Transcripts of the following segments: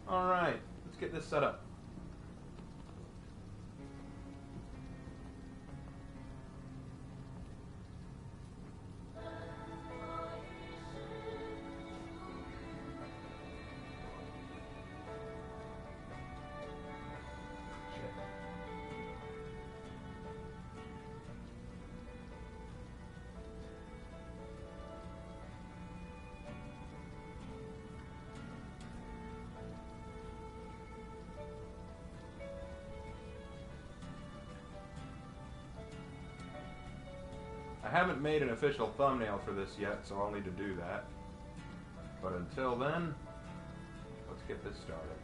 Alright, let's get this set up. I haven't made an official thumbnail for this yet, so I'll need to do that. But until then, let's get this started.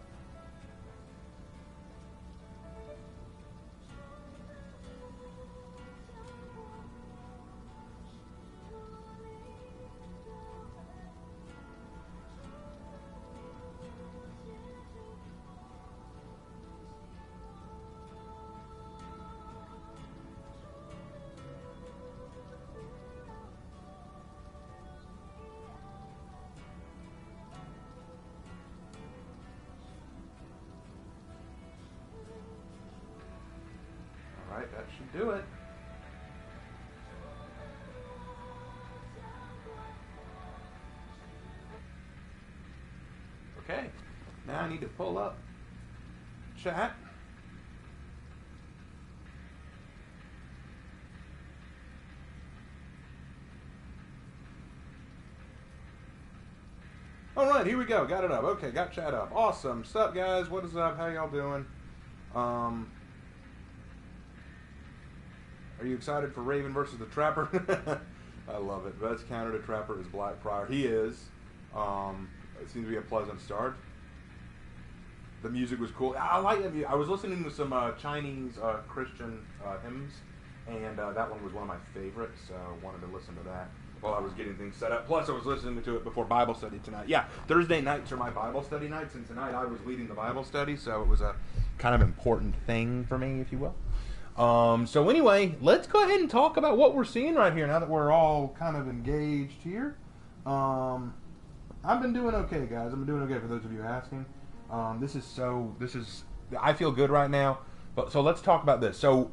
Alright, that should do it. Okay, now I need to pull up chat. Alright, here we go. Got it up. Okay, got chat up. Awesome. Sup, guys? What is up? How y'all doing? Are you excited for Raven versus the Trapper? I love it. Best counter to Trapper is Blackprior. He is. It seems to be a pleasant start. The music was cool. I like it. I was listening to some Chinese Christian hymns, and that one was one of my favorites, so I wanted to listen to that while I was getting things set up. Plus, I was listening to it before Bible study tonight. Yeah, Thursday nights are my Bible study nights, and tonight I was leading the Bible study, so it was a kind of important thing for me, if you will. So anyway, let's go ahead and talk about what we're seeing right here now that we're all kind of engaged here. I've been doing okay, guys. I've been doing okay for those of you asking. I feel good right now. But so let's talk about this. So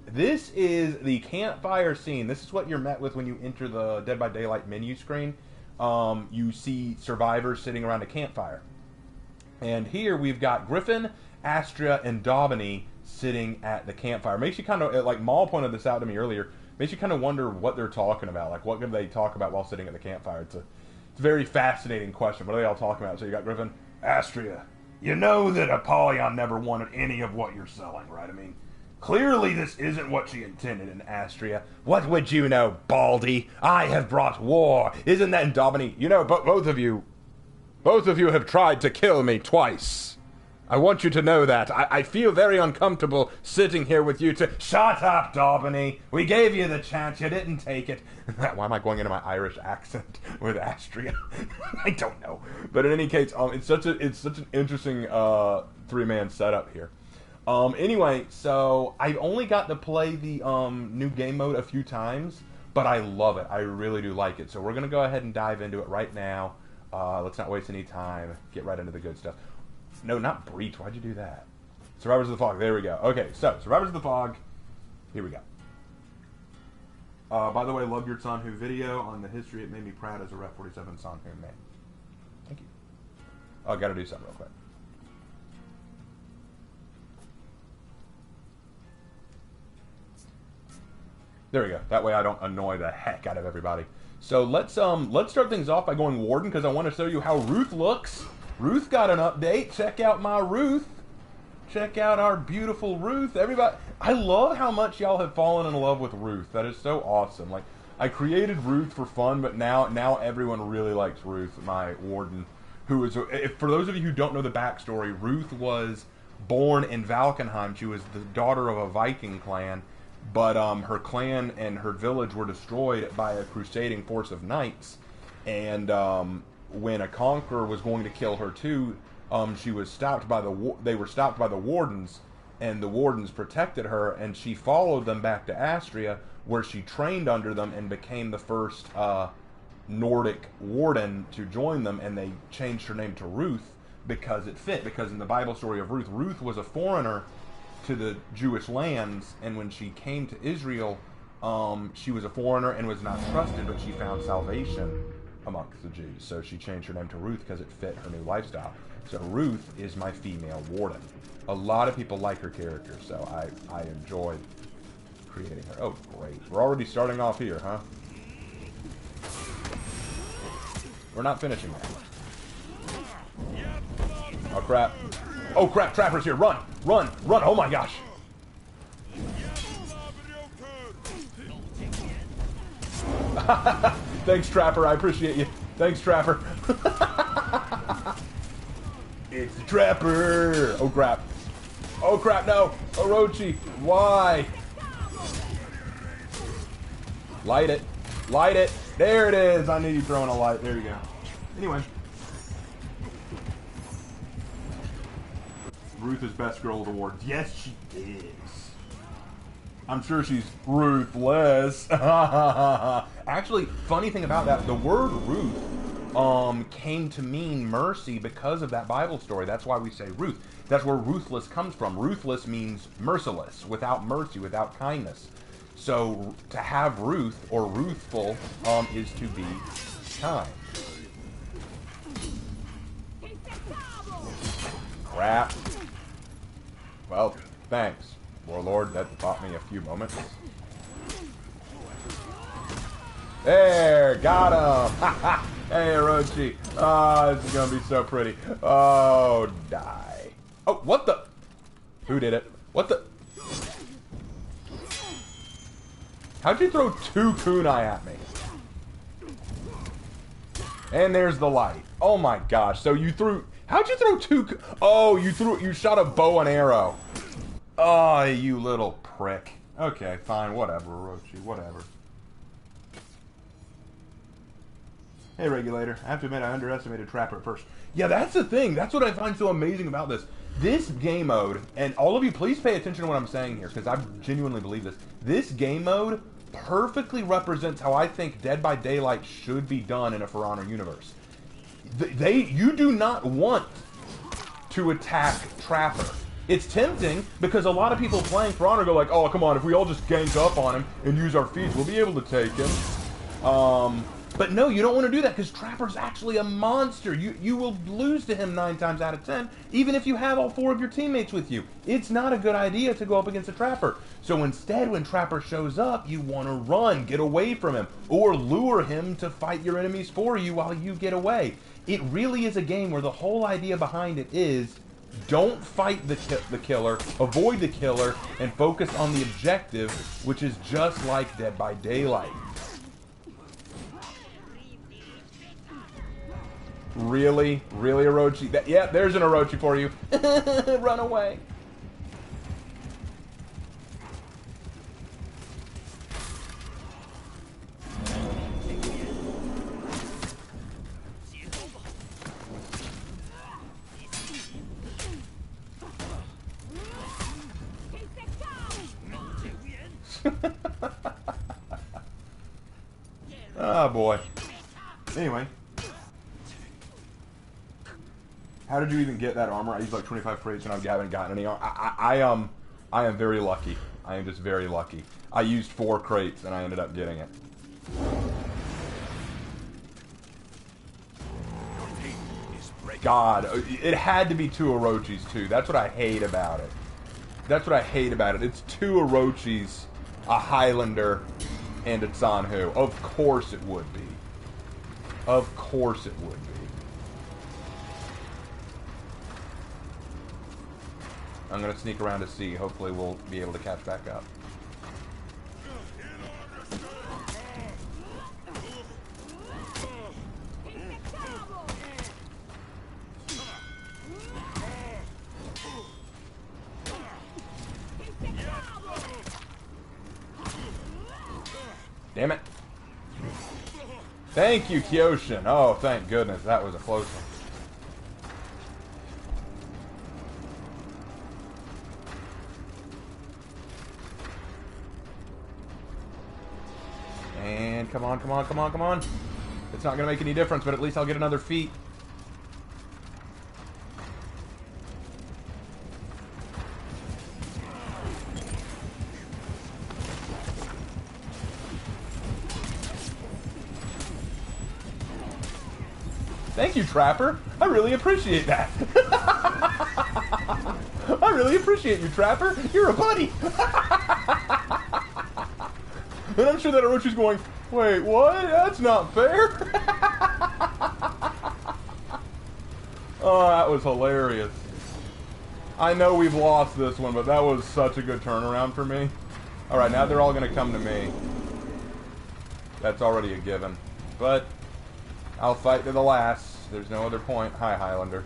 this is the campfire scene. This is what you're met with when you enter the Dead by Daylight menu screen. You see survivors sitting around a campfire. And here we've got Griffin, Astria, and Daubeny sitting at the campfire. Makes you kind of, like Maul pointed this out to me earlier, makes you kind of wonder what they're talking about. Like, what could they talk about while sitting at the campfire? It's a very fascinating question. What are they all talking about? So you got Griffin, Astria, you know that Apollyon never wanted any of what you're selling, right? I mean, clearly this isn't what she intended. In Astria, what would you know, Baldy? I have brought war. Isn't that in Daubeny? You know, both of you have tried to kill me twice. I want you to know that. I feel very uncomfortable sitting here with you to... Shut up, Daubeny. We gave you the chance. You didn't take it. Why am I going into my Irish accent with Astria? I don't know. But in any case, it's such an interesting three-man setup here. Anyway, so I've only got to play the new game mode a few times, but I love it. I really do like it. So we're going to go ahead and dive into it right now. Let's not waste any time. Get right into the good stuff. No, not Breach. Why'd you do that? Survivors of the Fog. There we go. Okay, so Survivors of the Fog. Here we go. By the way, love your Sanhu video on the history. It made me proud as a Rep 47 Sanhu man. Thank you. Oh, gotta do something real quick. There we go. That way I don't annoy the heck out of everybody. So let's start things off by going Warden, because I want to show you how Ruth looks. Ruth got an update. Check out my Ruth. Check out our beautiful Ruth. Everybody, I love how much y'all have fallen in love with Ruth. That is so awesome. Like, I created Ruth for fun, but now everyone really likes Ruth, my Warden. Who is, for those of you who don't know the backstory, Ruth was born in Valkenheim. She was the daughter of a Viking clan, but her clan and her village were destroyed by a crusading force of knights, and when a Conqueror was going to kill her too, she was stopped by they were stopped by the Wardens, and the Wardens protected her, and she followed them back to Astria, where she trained under them and became the first Nordic Warden to join them, and they changed her name to Ruth because it fit. Because in the Bible story of Ruth, Ruth was a foreigner to the Jewish lands, and when she came to Israel, she was a foreigner and was not trusted, but she found salvation amongst the Jews. So she changed her name to Ruth because it fit her new lifestyle. So Ruth is my female warden. A lot of people like her character, so I enjoyed creating her. Oh, great. We're already starting off here, huh? We're not finishing that. Oh, crap. Oh, crap. Trapper's here. Run. Run. Run. Oh, my gosh. Thanks, Trapper. I appreciate you. Thanks, Trapper. It's the Trapper. Oh, crap. Oh, crap. No. Orochi. Why? Light it. Light it. There it is. I knew you throwing a light. There you go. Anyway. Ruth is best girl of the war. Yes, she is. I'm sure she's ruthless. Actually, funny thing about that, the word Ruth came to mean mercy because of that Bible story. That's why we say Ruth. That's where ruthless comes from. Ruthless means merciless, without mercy, without kindness. So to have Ruth or ruthful is to be kind. Crap. Well, thanks, Warlord. That taught me a few moments. There, got him. Hey, Orochi. Oh, this is gonna be so pretty. Oh, die. Oh, what the? Who did it? What the? How'd you throw 2 kunai at me? And there's the light. Oh my gosh. So you threw... How'd you throw 2... Oh, you shot a bow and arrow. Oh, you little prick. Okay, fine. Whatever, Orochi. Whatever. Hey, Regulator. I have to admit, I underestimated Trapper at first. Yeah, that's the thing. That's what I find so amazing about this. This game mode, and all of you, please pay attention to what I'm saying here, because I genuinely believe this. This game mode perfectly represents how I think Dead by Daylight should be done in a For Honor universe. You do not want to attack Trapper. It's tempting, because a lot of people playing For Honor go like, oh, come on, if we all just gank up on him and use our feats, we'll be able to take him. But no, you don't want to do that, because Trapper's actually a monster. You will lose to him 9 times out of 10, even if you have all 4 of your teammates with you. It's not a good idea to go up against a Trapper. So instead, when Trapper shows up, you want to run, get away from him, or lure him to fight your enemies for you while you get away. It really is a game where the whole idea behind it is, don't fight the killer, avoid the killer, and focus on the objective, which is just like Dead by Daylight. Really? Really, Orochi? Yeah, there's an Orochi for you. Run away. Oh, boy. Anyway. How did you even get that armor? I used like 25 crates and I haven't gotten any armor. I am very lucky. I am just very lucky. I used 4 crates and I ended up getting it. God, it had to be 2 Orochis too. That's what I hate about it. That's what I hate about it. It's 2 Orochis, a Highlander, and a Zanhu. Of course it would be. Of course it would be. I'm going to sneak around to see. Hopefully we'll be able to catch back up. Damn it. Thank you, Kyoshin. Oh, thank goodness. That was a close one. And come on, come on, come on, come on. It's not going to make any difference, but at least I'll get another feat. Thank you, Trapper. I really appreciate that. I really appreciate you, Trapper. You're a buddy. And I'm sure that Orochi's going, wait, what? That's not fair. Oh, that was hilarious. I know we've lost this one, but that was such a good turnaround for me. Alright, now they're all going to come to me. That's already a given. But I'll fight to the last. There's no other point. Hi, Highlander.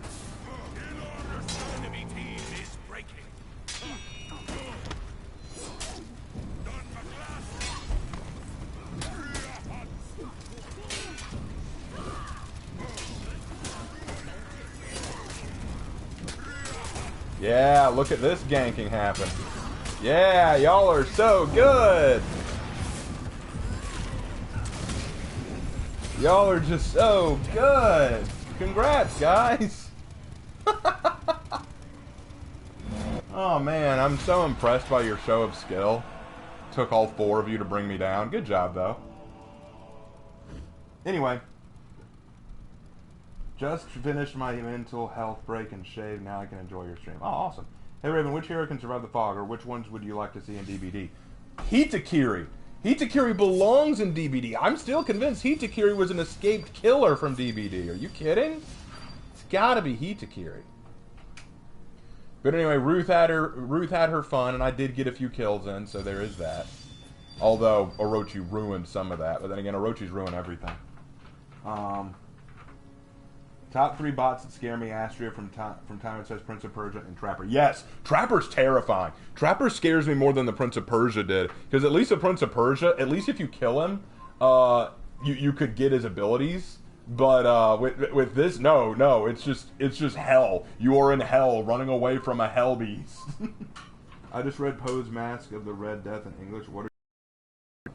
Yeah, look at this ganking happen. Yeah, y'all are so good. Y'all are just so good. Congrats, guys. Oh, man, I'm so impressed by your show of skill. Took all 4 of you to bring me down. Good job, though. Anyway. Just finished my mental health break and shave. Now I can enjoy your stream. Oh, awesome. Hey, Raven, which hero can survive the fog, or which ones would you like to see in DBD? Hitakiri. Hitakiri belongs in DBD. I'm still convinced Hitakiri was an escaped killer from DBD. Are you kidding? It's gotta be Hitakiri. But anyway, Ruth had her fun, and I did get a few kills in, so there is that. Although Orochi ruined some of that, but then again, Orochi's ruined everything. Top 3 bots that scare me: Astria from time it says Prince of Persia and Trapper. Yes, Trapper's terrifying. Trapper scares me more than the Prince of Persia did, because at least the Prince of Persia, at least if you kill him, you could get his abilities. But with this, no, it's just hell. You are in hell, running away from a hell beast. I just read Poe's Mask of the Red Death in English. What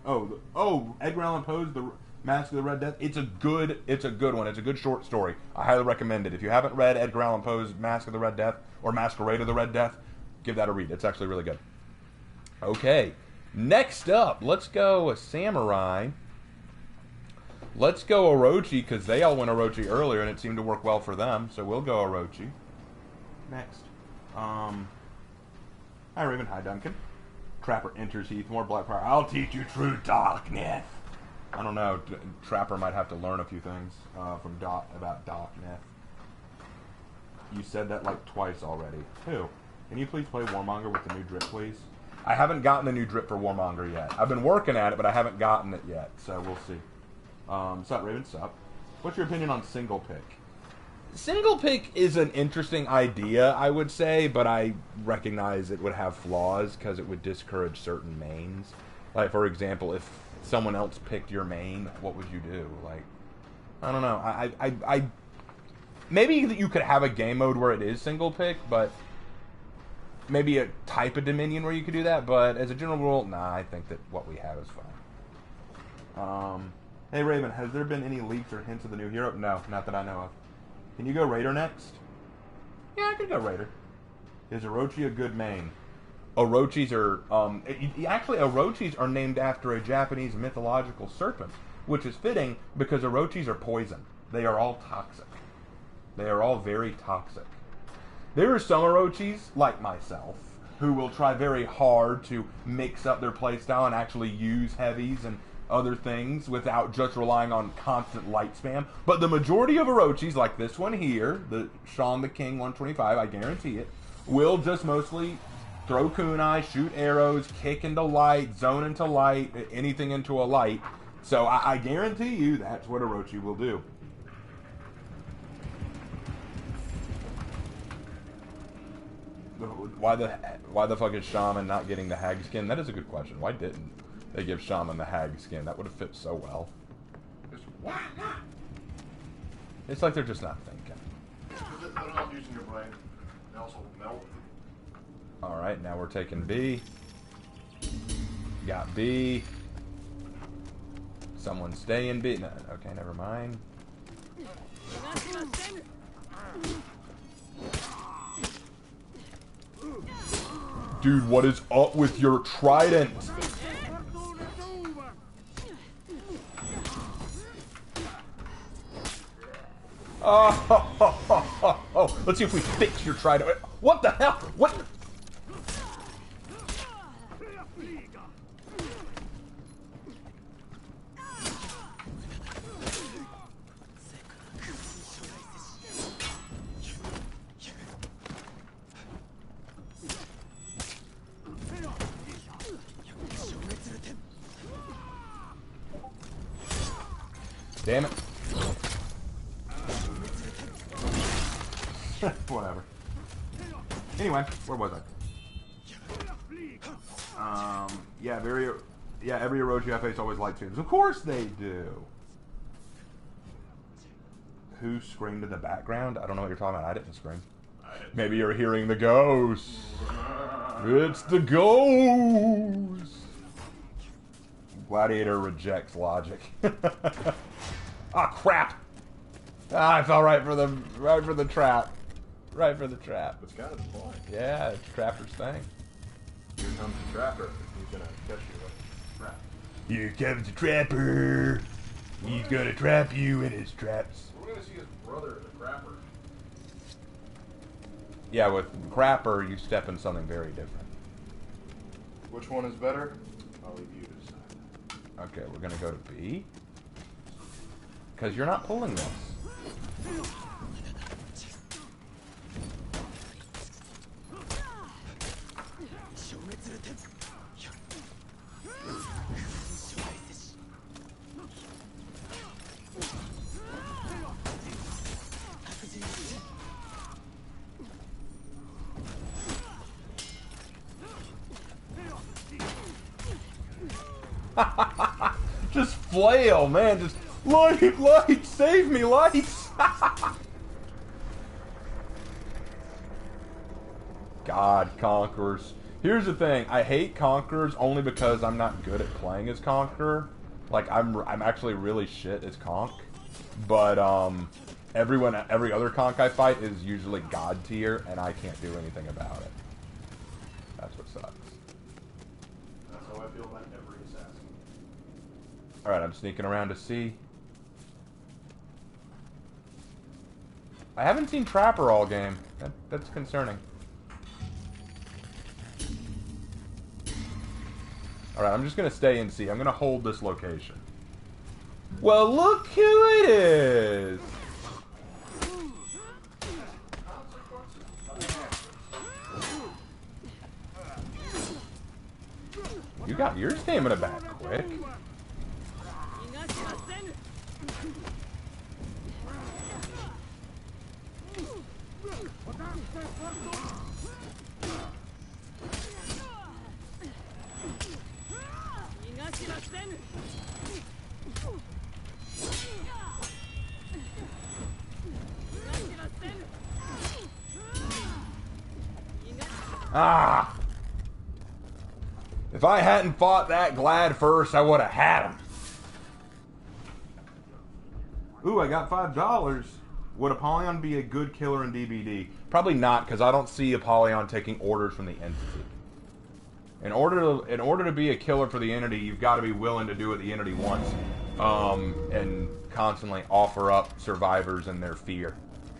are Edgar Allan Poe's The Mask of the Red Death. It's a good one. It's a good short story. I highly recommend it. If you haven't read Edgar Allan Poe's Mask of the Red Death or Masquerade of the Red Death, give that a read. It's actually really good. Okay, next up, let's go a samurai. Let's go Orochi, because they all went Orochi earlier and it seemed to work well for them. So we'll go Orochi. Next. Hi Raven. Hi Duncan. Trapper enters Heath. More Black Power. I'll teach you true darkness. I don't know. Trapper might have to learn a few things about darkness. You said that like twice already. Who? Can you please play Warmonger with the new drip, please? I haven't gotten the new drip for Warmonger yet. I've been working at it, but I haven't gotten it yet. So we'll see. Sup, Raven, sup. What's your opinion on single pick? Single pick is an interesting idea, I would say, but I recognize it would have flaws because it would discourage certain mains. Like, for example, if someone else picked your main, what would you do? Like, I don't know. I maybe you could have a game mode where it is single pick, but maybe a type of Dominion where you could do that. But as a general rule, nah, I think that what we have is fine. Hey Raven, has there been any leaks or hints of the new hero? No, not that I know of. Can you go Raider next? Yeah, I could go Raider. Is Orochi a good main? Orochis are, actually Orochis are named after a Japanese mythological serpent, which is fitting because Orochis are poison. They are all toxic. They are all very toxic. There are some Orochis, like myself, who will try very hard to mix up their playstyle and actually use heavies and other things without just relying on constant light spam. But the majority of Orochis, like this one here, the Sean the King 125, I guarantee it, will just mostly throw kunai, shoot arrows, kick into light, zone into light, anything into a light. So I guarantee you that's what Orochi will do. Why the fuck is Shaman not getting the hag skin? That is a good question. Why didn't they give Shaman the hag skin? That would have fit so well. Why not? It's like they're just not thinking. They're not using your brain. They also melt. Alright, now we're taking B. Got B. Someone stay in B. No, okay, never mind. Dude, what is up with your trident? Oh. Let's see if we fix your trident. What the hell? What? Damn it. Whatever. Anyway, where was I? Every Orochi I face always light tunes. Of course they do. Who screamed in the background? I don't know what you're talking about. I didn't scream. Maybe you're hearing the ghost. It's the ghost. Gladiator rejects logic. Ah, crap! Ah, I fell right for the trap. Right for the trap. It's kind of the point. Yeah, it's Trapper's thing. Here comes the Trapper. He's gonna catch you with a trap. Here comes the Trapper. He's gonna trap you in his traps. We're gonna see his brother, the Crapper. Yeah, with Crapper, you step in something very different. Which one is better? I'll leave you to decide. Okay, we're gonna go to B. Because you're not pulling this. Just flail, man. Just light, save me, lights. God, Conquerors. Here's the thing. I hate Conquerors only because I'm not good at playing as Conqueror. Like I'm actually really shit as Conk. But every other Conk I fight is usually God tier, and I can't do anything about it. That's what sucks. That's how I feel about every assassin. Alright, I'm sneaking around to C. I haven't seen Trapper all game. That's concerning. Alright, I'm just going to stay in C. I'm going to hold this location. Well, look who it is! You got your stamina back quick. Ah! If I hadn't fought that Glad first, I would have had him. Ooh, I got $5. Would Apollyon be a good killer in DBD? Probably not, because I don't see Apollyon taking orders from the entity. In order to be a killer for the entity, you've got to be willing to do what the entity wants, and constantly offer up survivors and their fear.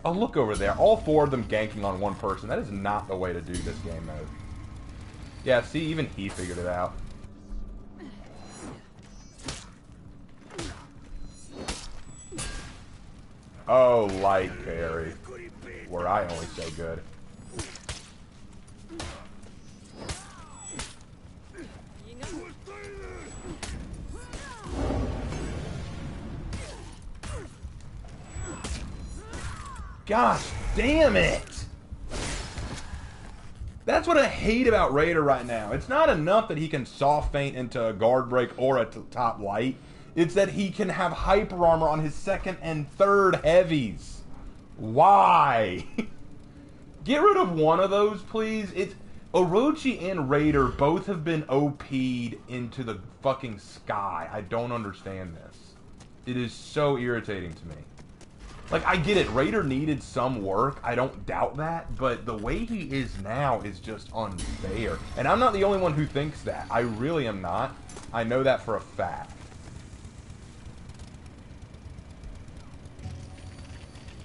Oh, look over there. All four of them ganking on one person. That is not the way to do this game mode. Yeah, see, even he figured it out. Oh, light parry. Where I only say good. Gosh damn it! That's what I hate about Raider right now. It's not enough that he can soft feint into a guard break or a top light. It's that he can have hyper armor on his second and third heavies. Why? Get rid of one of those, please. It's Orochi and Raider both have been OP'd into the fucking sky. I don't understand this. It is so irritating to me. Like, I get it, Raider needed some work, I don't doubt that, but the way he is now is just unfair. And I'm not the only one who thinks that. I really am not. I know that for a fact.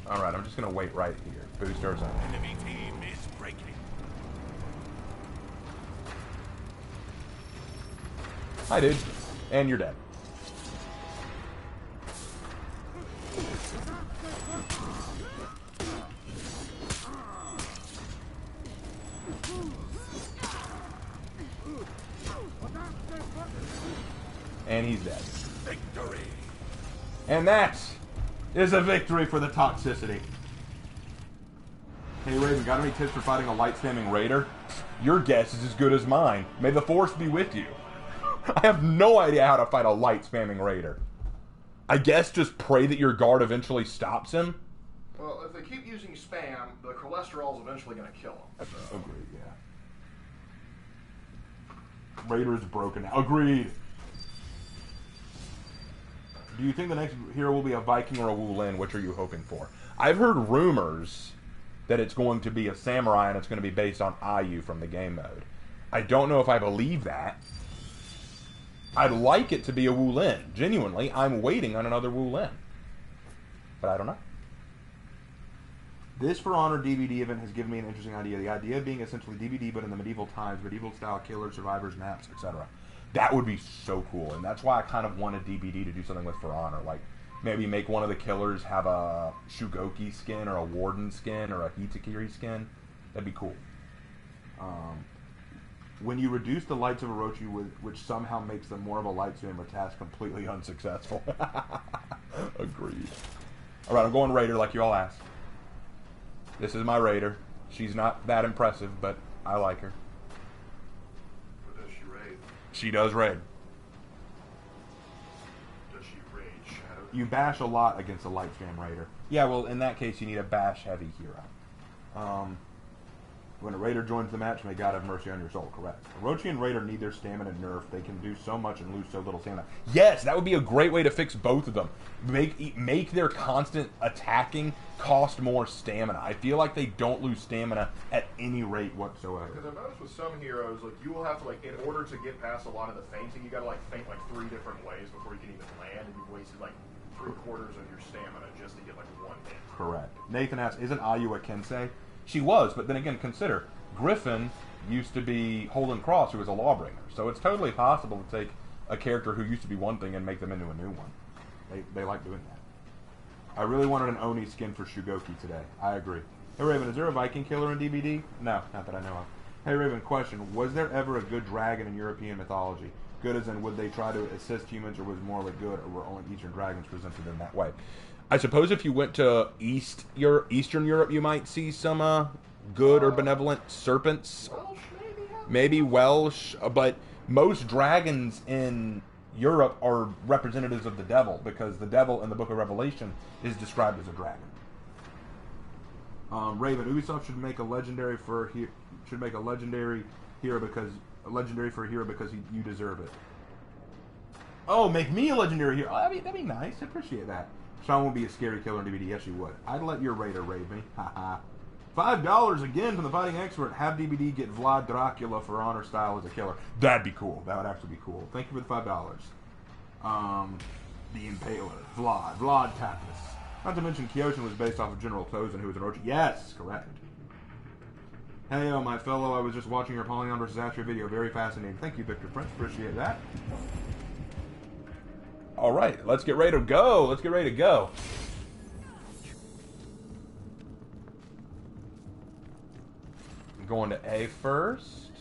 Alright, I'm just gonna wait right here. Boosters on. Enemy team is breaking. Hi, dude. And you're dead. And he's dead. Victory. And that is a victory for the toxicity. Hey Raven, got any tips for fighting a light spamming raider? Your guess is as good as mine. May the force be with you. I have no idea how to fight a light spamming raider. I guess just pray that your guard eventually stops him. Well, if they keep using spam, the cholesterol is eventually going to kill them. So. Agreed, yeah. Raider is broken now. Agreed. Do you think the next hero will be a Viking or a Wulin? Which are you hoping for? I've heard rumors that it's going to be a samurai and it's going to be based on Ayu from the game mode. I don't know if I believe that. I'd like it to be a Wulin. Genuinely, I'm waiting on another Wulin. But I don't know. This For Honor DVD event has given me an interesting idea. The idea being essentially DVD, but in the medieval times, medieval-style killers, survivors, maps, etc. That would be so cool, and that's why I kind of wanted DVD to do something with For Honor. Like, maybe make one of the killers have a Shugoky skin, or a Warden skin, or a Hitakiri skin. That'd be cool. When you reduce the lights of Orochi, which somehow makes them more of a light spammer task, completely unsuccessful. Agreed. Alright, I'm going Raider like you all asked. This is my Raider. She's not that impressive, but I like her. But does she raid? She does raid. Does she raid Shadow? You bash a lot against a light spam Raider. Yeah, well, in that case, you need a bash heavy hero. When a Raider joins the match, may God have mercy on your soul. Correct. Orochi and Raider need their stamina nerfed. They can do so much and lose so little stamina. Yes, that would be a great way to fix both of them. Make their constant attacking cost more stamina. I feel like they don't lose stamina at any rate whatsoever. Because I've noticed with some heroes, like, you will have to, like, in order to get past a lot of the fainting, you gotta, like, feint, like, 3 different ways before you can even land, and you've wasted, like, 3/4 of your stamina just to get, like, 1 hit. Correct. Nathan asks, isn't Ayu a Kensei? She was, but then again, consider, Griffin used to be Holden Cross, who was a lawbringer. So it's totally possible to take a character who used to be one thing and make them into a new one. They like doing that. I really wanted an Oni skin for Shugoky today. I agree. Hey Raven, is there a Viking killer in DBD? No, not that I know of. Hey Raven, question. Was there ever a good dragon in European mythology? Good as in, would they try to assist humans, or was morally good, or were only Eastern dragons presented in that way? I suppose if you went to Eastern Europe, you might see some good or benevolent serpents. Welsh, Maybe Welsh, but most dragons in Europe are representatives of the devil, because the devil in the Book of Revelation is described as a dragon. Raven, Ubisoft should make a legendary for a legendary hero because you deserve it. Oh, make me a legendary hero. Oh, that'd be nice. I appreciate that. Sean would be a scary killer in DVD. Yes, you would. I'd let your Raider raid me. Haha. $5 again from the Fighting Expert. Have DBD get Vlad Dracula For Honor style as a killer. That'd be cool. That would actually be cool. Thank you for the $5. The Impaler. Vlad Tapis. Not to mention Kyoshin was based off of General Tozan, who was an Orochi. Yes, correct. Hey, my fellow. I was just watching your Polygon vs. Astria video. Very fascinating. Thank you, Victor Prince. Appreciate that. All right, let's get ready to go. Let's get ready to go. I'm going to A first.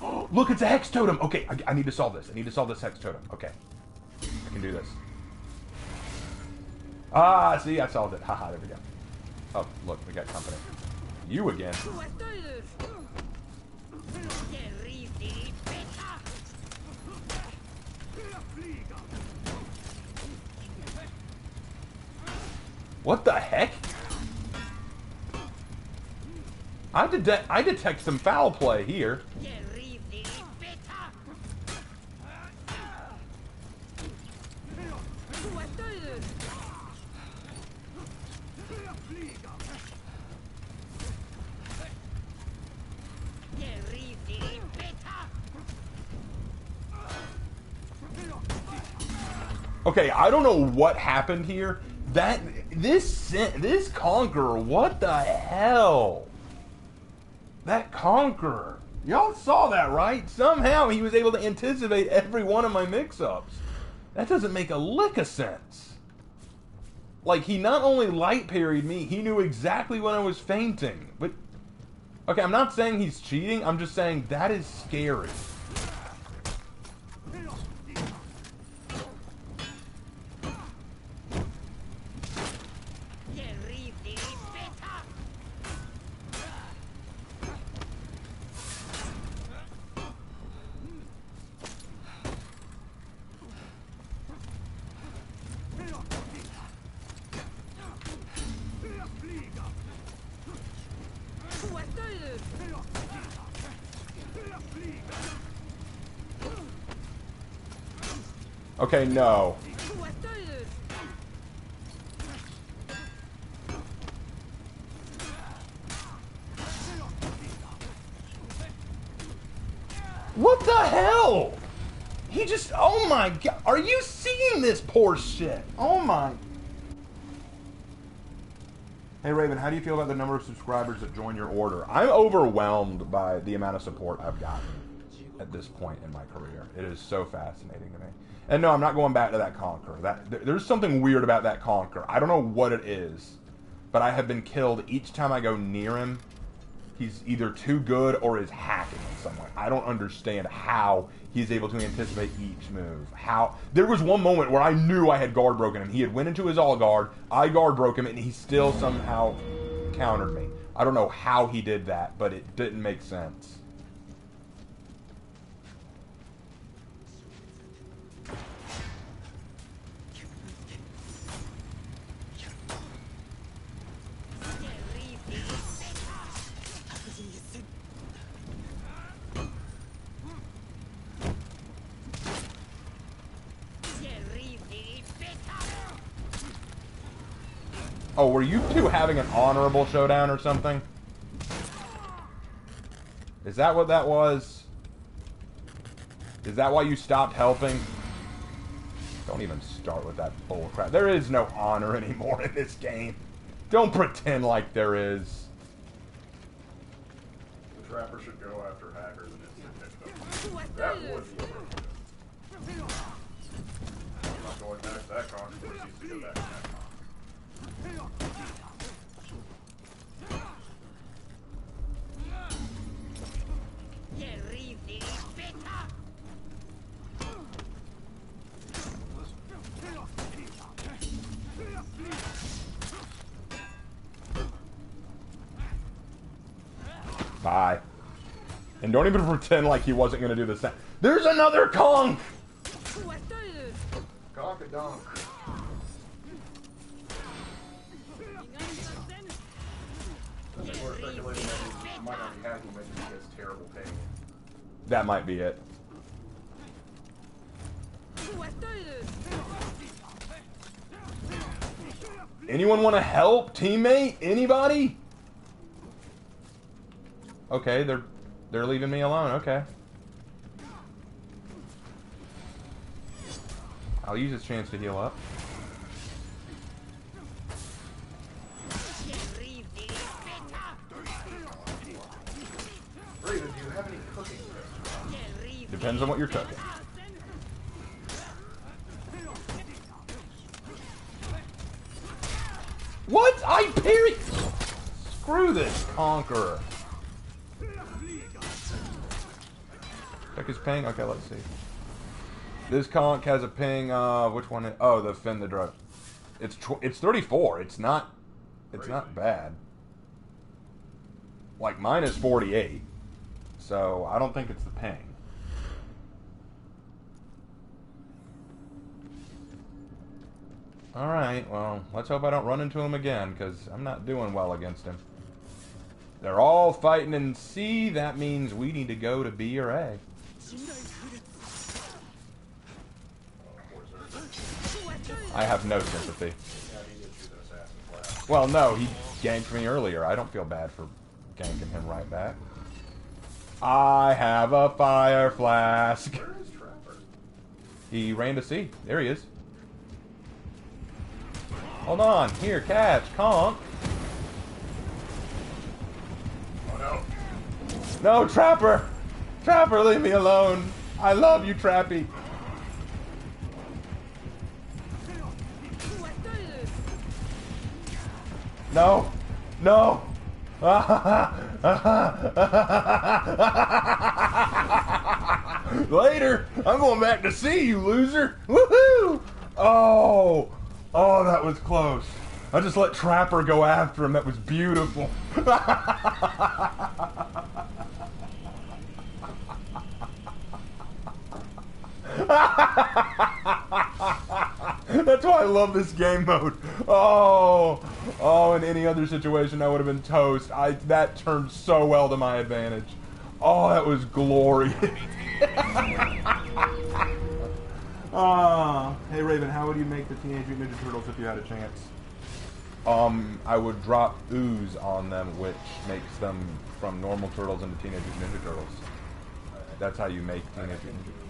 Oh, look, it's a hex totem. Okay, I need to solve this. I need to solve this hex totem. Okay, I can do this. Ah, see, I solved it. Haha, there we go. Oh, look, we got company. You again. What the heck? I detect some foul play here. Okay, I don't know what happened here. This Conqueror, what the hell? That Conqueror. Y'all saw that, right? Somehow he was able to anticipate every one of my mix-ups. That doesn't make a lick of sense. Like, he not only light parried me, he knew exactly when I was fainting. But, okay, I'm not saying he's cheating. I'm just saying that is scary. Okay, no. What the hell? He just, oh my god, are you seeing this poor shit? Oh my. Hey Raven, how do you feel about the number of subscribers that join your order? I'm overwhelmed by the amount of support I've gotten at this point in my career. It is so fascinating to me. And no, I'm not going back to that Conqueror. There's something weird about that Conqueror. I don't know what it is, but I have been killed each time I go near him. He's either too good or is hacking in some way. I don't understand how he's able to anticipate each move. How there was one moment where I knew I had guard broken him. He had went into his all guard, I guard broke him, and he still somehow countered me. I don't know how he did that, but it didn't make sense. Oh, were you two having an honorable showdown or something? Is that what that was? Is that why you stopped helping? Don't even start with that bullcrap. There is no honor anymore in this game. Don't pretend like there is. The trapper should go after hackers and instant pick them. That would be a I'm not going back to that Conquerors. Needs to go back to that Conquerors. Bye. And don't even pretend like he wasn't going to do the same. There's another Conk! Conk-a-donk. People are speculating that he might not be hacking, maybe he gets terrible ping. That might be it. Anyone want to help? Teammate? Anybody? Okay, they're leaving me alone. Okay. I'll use this chance to heal up. Raven, do you have any cooking tips? Depends on what you're cooking. What? I parried. Screw this Conqueror. Check his ping. Okay, let's see. This Conk has a ping of which one? Oh, the Finn the Drug. It's 34. It's not bad. Like mine is 48. So I don't think it's the ping. Alright, well, let's hope I don't run into him again, because I'm not doing well against him. They're all fighting in C, that means we need to go to B or A. I have no sympathy. Well, no, he ganked me earlier. I don't feel bad for ganking him right back. I have a fire flask. Where is Trapper? He ran to C. There he is. Hold on. Here, catch. Conk. Oh no. No, Trapper! Trapper, leave me alone. I love you, Trappy. No. No. Later. I'm going back to see you, loser. Woohoo! Oh. Oh, that was close. I just let Trapper go after him. That was beautiful. That's why I love this game mode. Oh, in any other situation I would have been toast. That turned so well to my advantage. Oh, that was glorious. Hey Raven, how would you make the Teenage Mutant Ninja Turtles if you had a chance? I would drop ooze on them, which makes them from normal turtles into Teenage Mutant Ninja Turtles. That's how you make Teenage Mutant Ninja Turtles.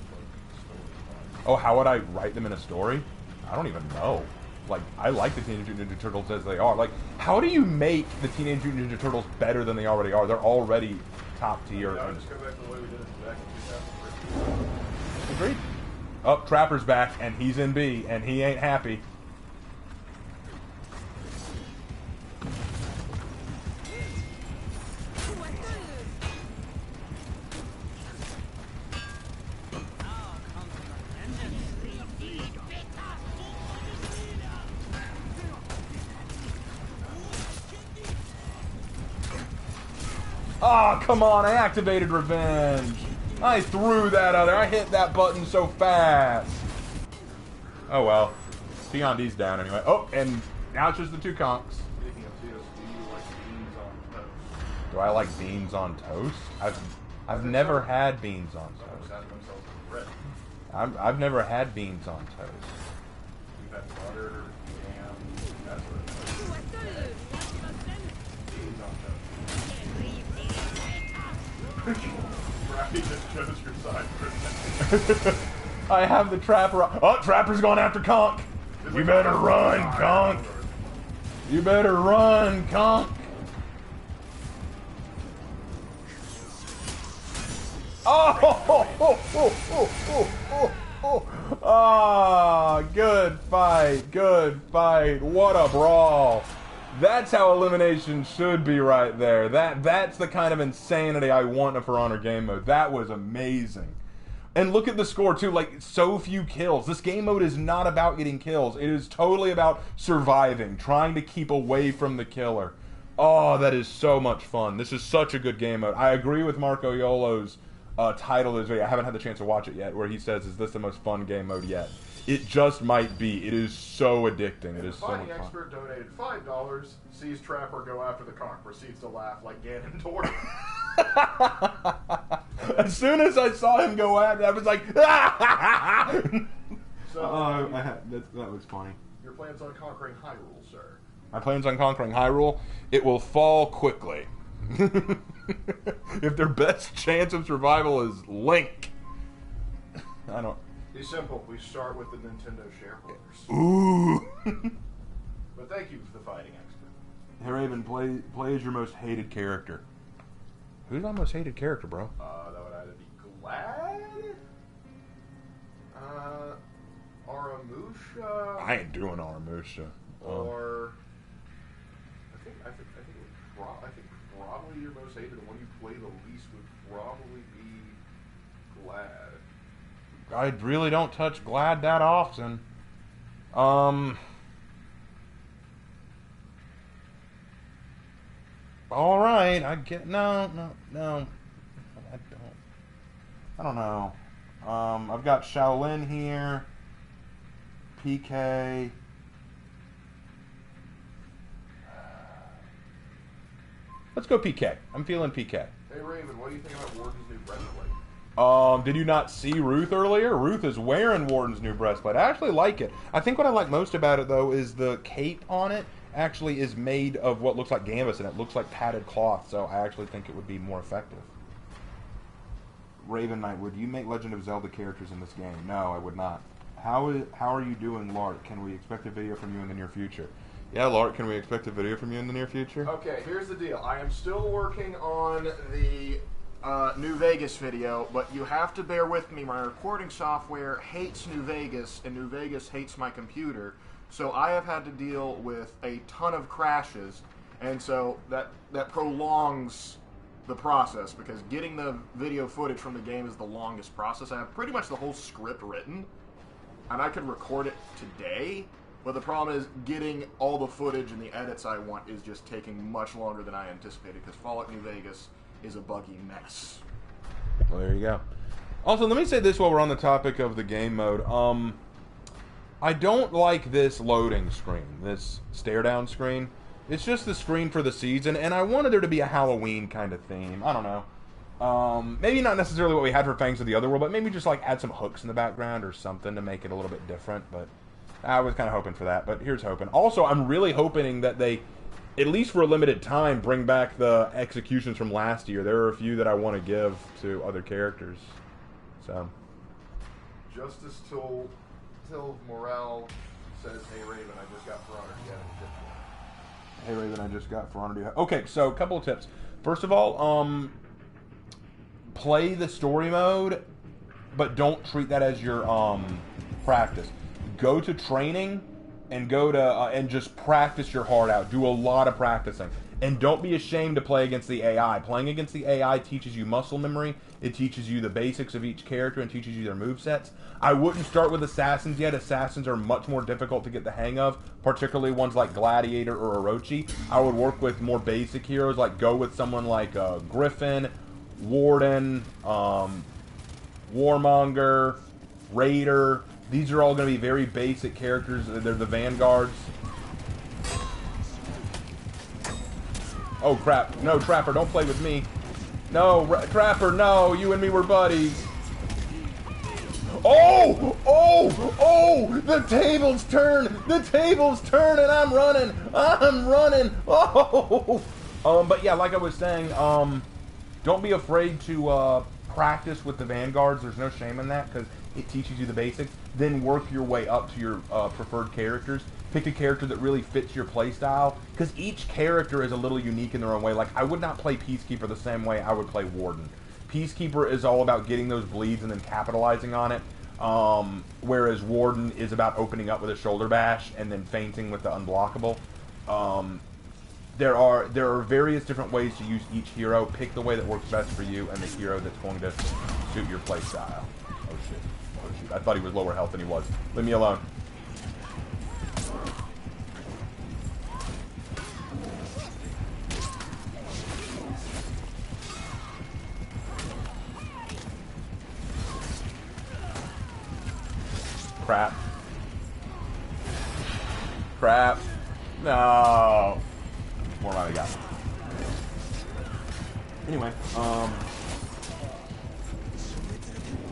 Oh, how would I write them in a story? I don't even know. Like, I like the Teenage Mutant Ninja Turtles as they are. Like, how do you make the Teenage Mutant Ninja Turtles better than they already are? They're already top tier. I would just go back to the way we did it back in 2003. Agreed. Oh, Trapper's back, and he's in B, and he ain't happy. Oh, come on, I activated Revenge. I threw that other. I hit that button so fast. Oh, well. P.O.D.'s down anyway. Oh, and now it's just the two conks. Speaking of TOS, do you like beans on toast? Do I like beans on toast? I've never had beans on toast. I've never had beans on toast. We've had butter, ham, that sort of thing. Beans on toast. Bracky just chose your side for a second. I have the Trapper. Oh, Trapper's going after Conk. You better run, Conk. You better run, Conk. Oh, good fight, good fight. What a brawl. That's how elimination should be right there. That's the kind of insanity I want in a For Honor game mode. That was amazing. And look at the score too, like so few kills. This game mode is not about getting kills. It is totally about surviving, trying to keep away from the killer. Oh, that is so much fun. This is such a good game mode. I agree with Marco Yolo's title of his video. I haven't had the chance to watch it yet, where he says, "Is this the most fun game mode yet?" It just might be. It is so addicting. It is so much fun. The fighting expert donated $5, sees Trapper go after the conk, proceeds to laugh like Ganondorf. As soon as I saw him go at it, I was like, So, that was funny. your plans on conquering Hyrule, sir? My plans on conquering Hyrule, it will fall quickly. If their best chance of survival is Link. I don't... It's simple. We start with the Nintendo shareholders. Ooh. But thank you for the fighting expert. Hey Raven, play as your most hated character. Who's my most hated character, bro? That would either be Glad, Aramusha, I ain't doing Aramusha. or I think probably your most hated, the one you play the least would probably be Glad. I really don't touch Glad that often. All right, I get no. I don't know. I've got Shaolin here. PK. Let's go PK. I'm feeling PK. Hey Raven, what do you think about Warden's new breastplate? Did you not see Ruth earlier? Ruth is wearing Warden's new breastplate. I actually like it. I think what I like most about it, though, is the cape on it actually is made of what looks like canvas, and it looks like padded cloth, so I actually think it would be more effective. Raven Knight, would you make Legend of Zelda characters in this game? No, I would not. How are you doing, Lark? Can we expect a video from you in the near future? Yeah, Lark, can we expect a video from you in the near future? Okay, here's the deal. I am still working on the New Vegas video, but you have to bear with me. My recording software hates New Vegas, and New Vegas hates my computer. So I have had to deal with a ton of crashes, and so that prolongs the process, because getting the video footage from the game is the longest process. I have pretty much the whole script written, and I could record it today, but the problem is getting all the footage and the edits I want is just taking much longer than I anticipated, because Fallout New Vegas is a buggy mess. Well, there you go. Also, let me say this while we're on the topic of the game mode. I don't like this loading screen, this stare-down screen. It's just the screen for the season, and I wanted there to be a Halloween kind of theme. I don't know. Maybe not necessarily what we had for Fangs of the Otherworld, but maybe just like add some hooks in the background or something to make it a little bit different. But I was kind of hoping for that, but here's hoping. Also, I'm really hoping that they, at least for a limited time, bring back the executions from last year. There are a few that I want to give to other characters. So, Justice till Morale says, "Hey Raven, I just got for honor." Hey Raven, I just got for honor. Okay, so a couple of tips. First of all, play the story mode, but don't treat that as your practice. Go to training and go to and just practice your heart out. Do a lot of practicing, and don't be ashamed to play against the AI. Playing against the AI teaches you muscle memory. It teaches you the basics of each character and teaches you their movesets. I wouldn't start with assassins yet. Assassins are much more difficult to get the hang of, particularly ones like Gladiator or Orochi. I would work with more basic heroes, like go with someone like Griffin, Warden, Warmonger, Raider. These are all going to be very basic characters. They're the vanguards. Oh crap. No, Trapper, don't play with me. No, Trapper, no, you and me were buddies. Oh! Oh! Oh! The tables turn! The tables turn and I'm running! I'm running! Oh! But yeah, like I was saying, don't be afraid to practice with the vanguards. There's no shame in that, because it teaches you the basics. Then work your way up to your preferred characters. Pick a character that really fits your playstyle, because each character is a little unique in their own way. Like, I would not play Peacekeeper the same way I would play Warden. Peacekeeper is all about getting those bleeds and then capitalizing on it, whereas Warden is about opening up with a shoulder bash and then feinting with the unblockable. There are various different ways to use each hero. Pick the way that works best for you and the hero that's going to suit your playstyle. Oh shit. Oh shoot. I thought he was lower health than he was. Leave me alone. Crap. Crap. No. More money got. Anyway,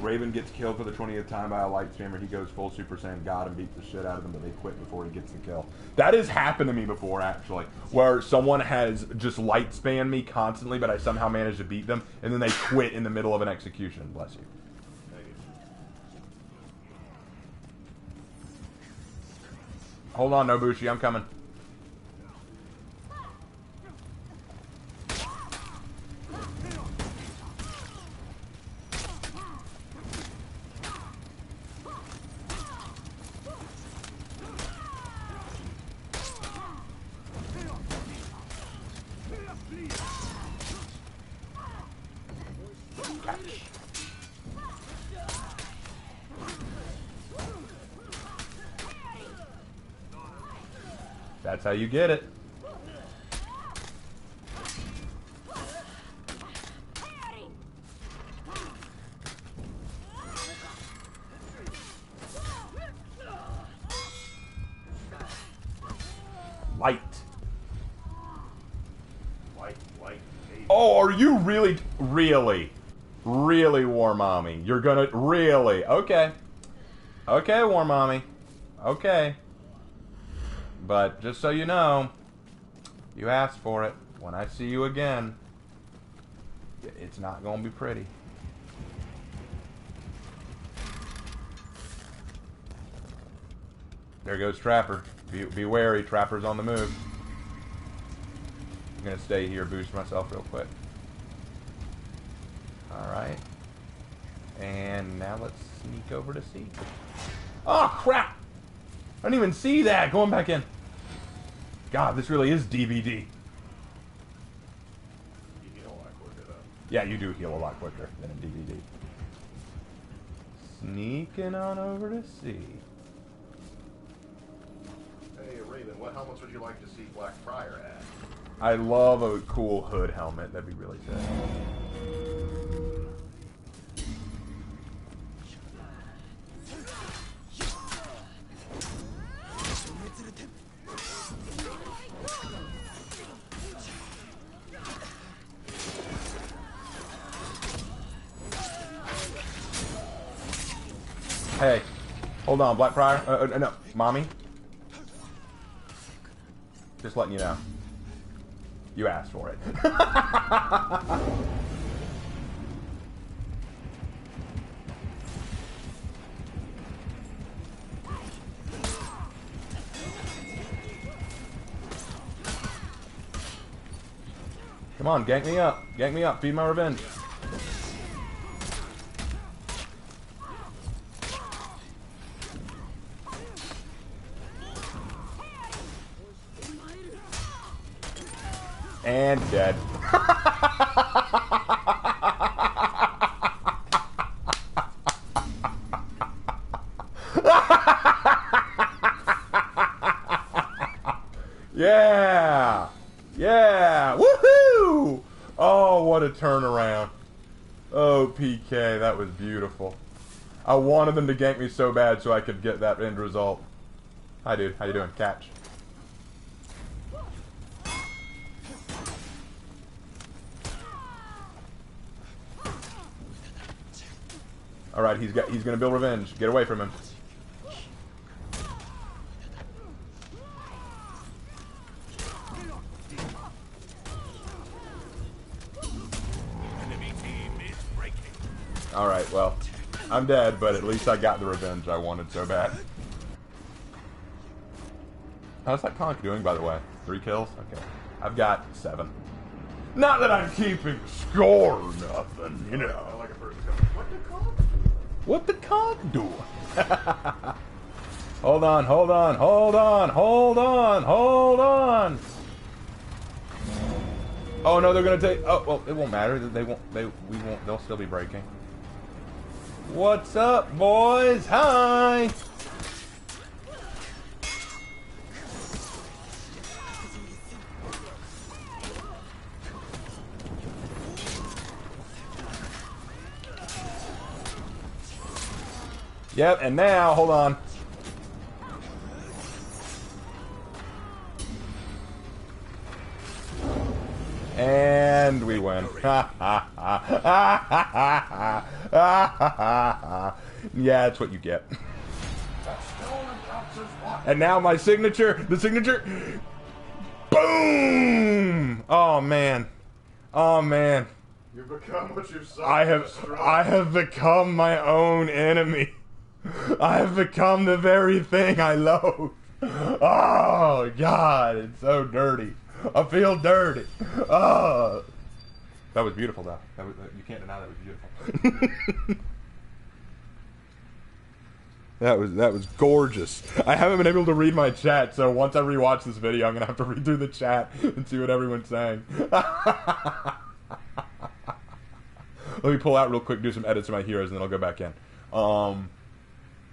Raven gets killed for the 20th time by a light spammer. He goes full Super Saiyan God and beats the shit out of them, but they quit before he gets the kill. That has happened to me before, actually, where someone has just light spammed me constantly, but I somehow managed to beat them, and then they quit in the middle of an execution. Bless you. Hold on, Nobushi, I'm coming. That's how you get it. Light. Light. Oh, are you really, War Mommy? You're gonna, really? Okay. Okay, War Mommy. Okay. But just so you know, you asked for it. When I see you again, it's not going to be pretty. There goes Trapper. Be wary, trappers on the move. I'm gonna stay here, boost myself real quick. Alright. And now let's sneak over to C. Oh, crap! I didn't even see that! Going back in. God, this really is DVD. You heal a lot quicker, though. Yeah, you do heal a lot quicker than in DVD. Sneaking on over to C. Hey, Raven, what helmets would you like to see Black Friar at? I love a cool hood helmet. That'd be really sick. Hey, hold on, Blackfriar. No, mommy. Just letting you know. You asked for it. Come on, gank me up. Gank me up. Feed my revenge. And dead. Yeah! Yeah! Woohoo! Oh, what a turnaround. Oh, PK, that was beautiful. I wanted them to gank me so bad so I could get that end result. Hi, dude. How you doing? Catch. Alright, he's gonna build revenge. Get away from him. Enemy team is breaking. Alright, well, I'm dead, but at least I got the revenge I wanted so bad. How's that Conk doing, by the way? 3 kills? Okay. I've got 7. Not that I'm keeping score or nothing, you know. I like a person going, what the Conk do? What the Conk do? Hold on, hold on, hold on, hold on, hold on. Oh no, they're gonna take. Oh well, it won't matter. They won't. We won't. They'll still be breaking. What's up, boys? Hi. Yep, and now, hold on. And we win. Yeah, that's what you get. And now my signature, the signature. Boom! Oh man. Oh man. You've become what you've sought. I have become my own enemy. I have become the very thing I loathe. Oh God, it's so dirty. I feel dirty. Oh, that was beautiful, though. You can't deny that was beautiful. that was gorgeous. I haven't been able to read my chat, so once I rewatch this video, I'm gonna have to read through the chat and see what everyone's saying. Let me pull out real quick, do some edits of my heroes, and then I'll go back in.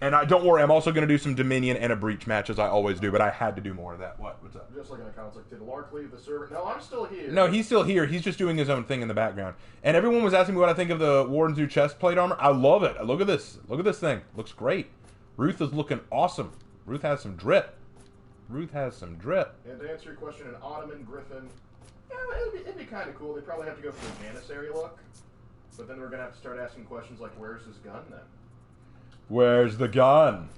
And don't worry, I'm also going to do some Dominion and a Breach match, as I always do, but I had to do more of that. What's up? Just looking at comments like, did Lark leave the server? No, I'm still here. No, he's still here. He's just doing his own thing in the background. And everyone was asking me what I think of the Warden's new chest plate armor. I love it. Look at this. Look at this thing. Looks great. Ruth is looking awesome. Ruth has some drip. Ruth has some drip. And to answer your question, an Ottoman Griffin, yeah, it'd be kind of cool. They'd probably have to go for the Janissary look. But then we're going to have to start asking questions like, where's his gun then? Where's the gun?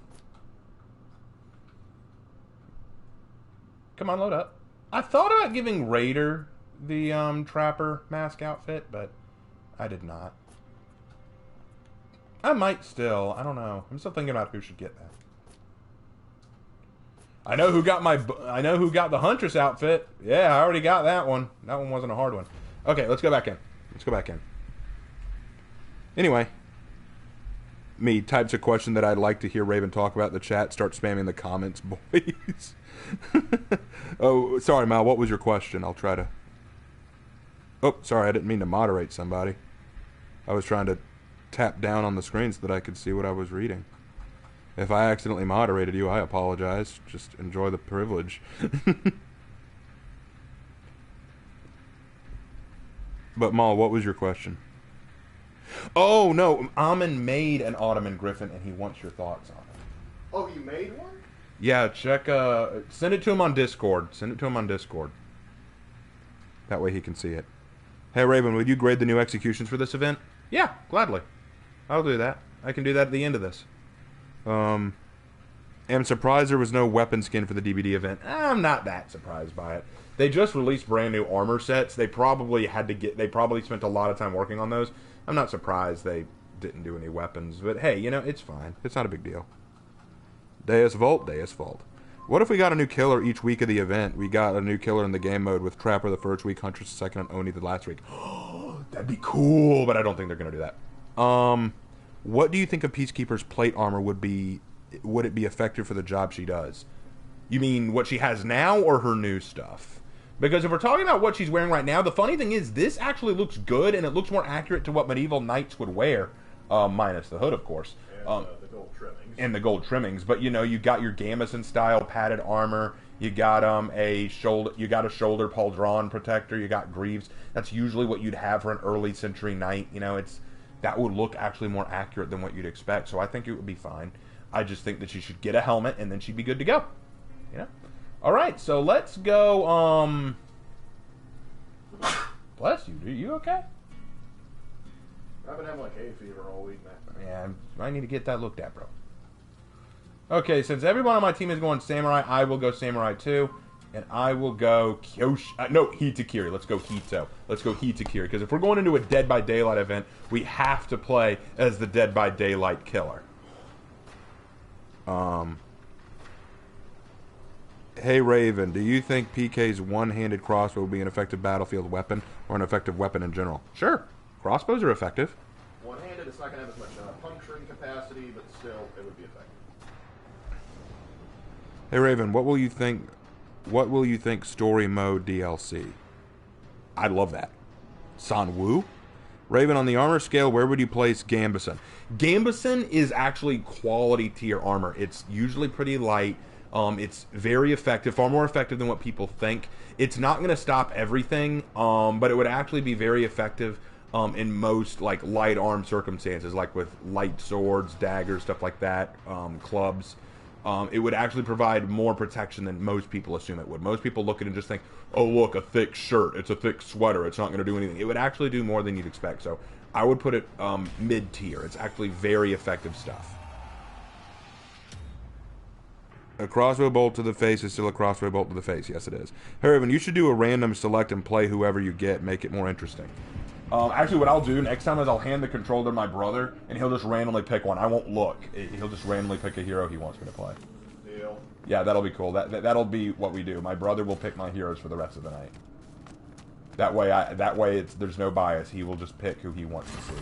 Come on, load up. I thought about giving Raider the Trapper mask outfit, but I did not. I might still. I don't know. I'm still thinking about who should get that. I know who got the Huntress outfit. Yeah, I already got that one. That one wasn't a hard one. Okay, let's go back in. Anyway, types of question that I'd like to hear Raven talk about in the chat. Start spamming the comments, boys. Oh, sorry, Mal. What was your question? I'll try to... Oh, sorry. I didn't mean to moderate somebody. I was trying to tap down on the screen so that I could see what I was reading. If I accidentally moderated you, I apologize. Just enjoy the privilege. But, Mal, what was your question? Oh, no. Amon made an Ottoman Griffin, and he wants your thoughts on it. Oh, you made one? Yeah, check, send it to him on Discord. That way he can see it. Hey, Raven, would you grade the new executions for this event? Yeah, gladly. I'll do that. I can do that at the end of this. Am surprised there was no weapon skin for the DVD event. I'm not that surprised by it. They just released brand new armor sets. They probably spent a lot of time working on those. I'm not surprised they didn't do any weapons. But hey, you know, it's fine. It's not a big deal. Deus Vult. What if we got a new killer each week of the event? We got a new killer in the game mode with Trapper the first week, Huntress the second, and Oni the last week. That'd be cool, but I don't think they're going to do that. What do you think of Peacekeeper's plate armor would it be effective for the job she does? You mean what she has now or her new stuff? Because if we're talking about what she's wearing right now, the funny thing is this actually looks good, and it looks more accurate to what medieval knights would wear, minus the hood, of course. And the gold trimmings. And the gold trimmings, but you know, you got your Gamison style padded armor. You got a shoulder pauldron protector. You got greaves. That's usually what you'd have for an early century knight. You know, that would look actually more accurate than what you'd expect. So I think it would be fine. I just think that she should get a helmet and then she'd be good to go. You know. All right, so let's go. Bless you. Are you okay? I've been having like hay fever all week, man. Yeah, I need to get that looked at, bro. Okay, since everyone on my team is going Samurai, I will go Samurai too. And I will go Kyoshi. No, Hitakiri. Let's go Hito. Let's go Hitakiri. Because if we're going into a Dead by Daylight event, we have to play as the Dead by Daylight killer. Hey, Raven, do you think PK's one-handed crossbow will be an effective battlefield weapon or an effective weapon in general? Sure. Crossbows are effective. One-handed, it's not going to have as much puncturing capacity, but still, it would be effective. Hey, Raven, what will you think story mode DLC? I love that. San Wu? Raven, on the armor scale, where would you place Gambison? Gambison is actually quality tier armor. It's usually pretty light. It's very effective, far more effective than what people think. It's not going to stop everything, but it would actually be very effective in most like light arm circumstances, like with light swords, daggers, stuff like that, clubs. It would actually provide more protection than most people assume it would. Most people look at it and just think, oh, look, a thick shirt. It's a thick sweater. It's not going to do anything. It would actually do more than you'd expect. So I would put it mid-tier. It's actually very effective stuff. A crossbow bolt to the face is still a crossbow bolt to the face. Yes, it is. Herman, you should do a random select and play whoever you get. Make it more interesting. Actually, what I'll do next time is I'll hand the controller to my brother, and he'll just randomly pick one. I won't look. He'll just randomly pick a hero he wants me to play. Deal. Yeah, that'll be cool. That'll be what we do. My brother will pick my heroes for the rest of the night. That way, there's no bias. He will just pick who he wants to see.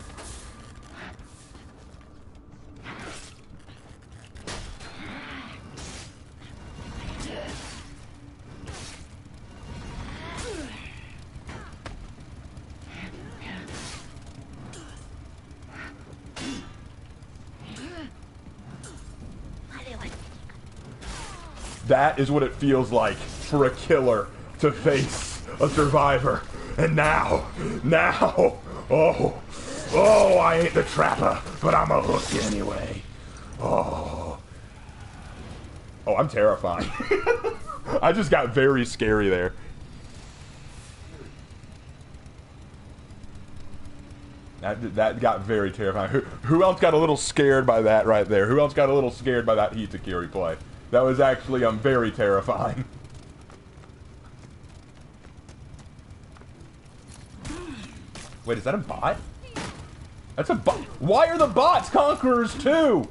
That is what it feels like for a killer to face a survivor. And now, oh, I ain't the trapper, but I'm a hook anyway. Oh, I'm terrifying. I just got very scary there. That got very terrifying. Who else got a little scared by that right there? Who else got a little scared by that Hitakiri play? That was actually very terrifying. Wait, is that a bot? That's a bot. Why are the bots Conquerors too?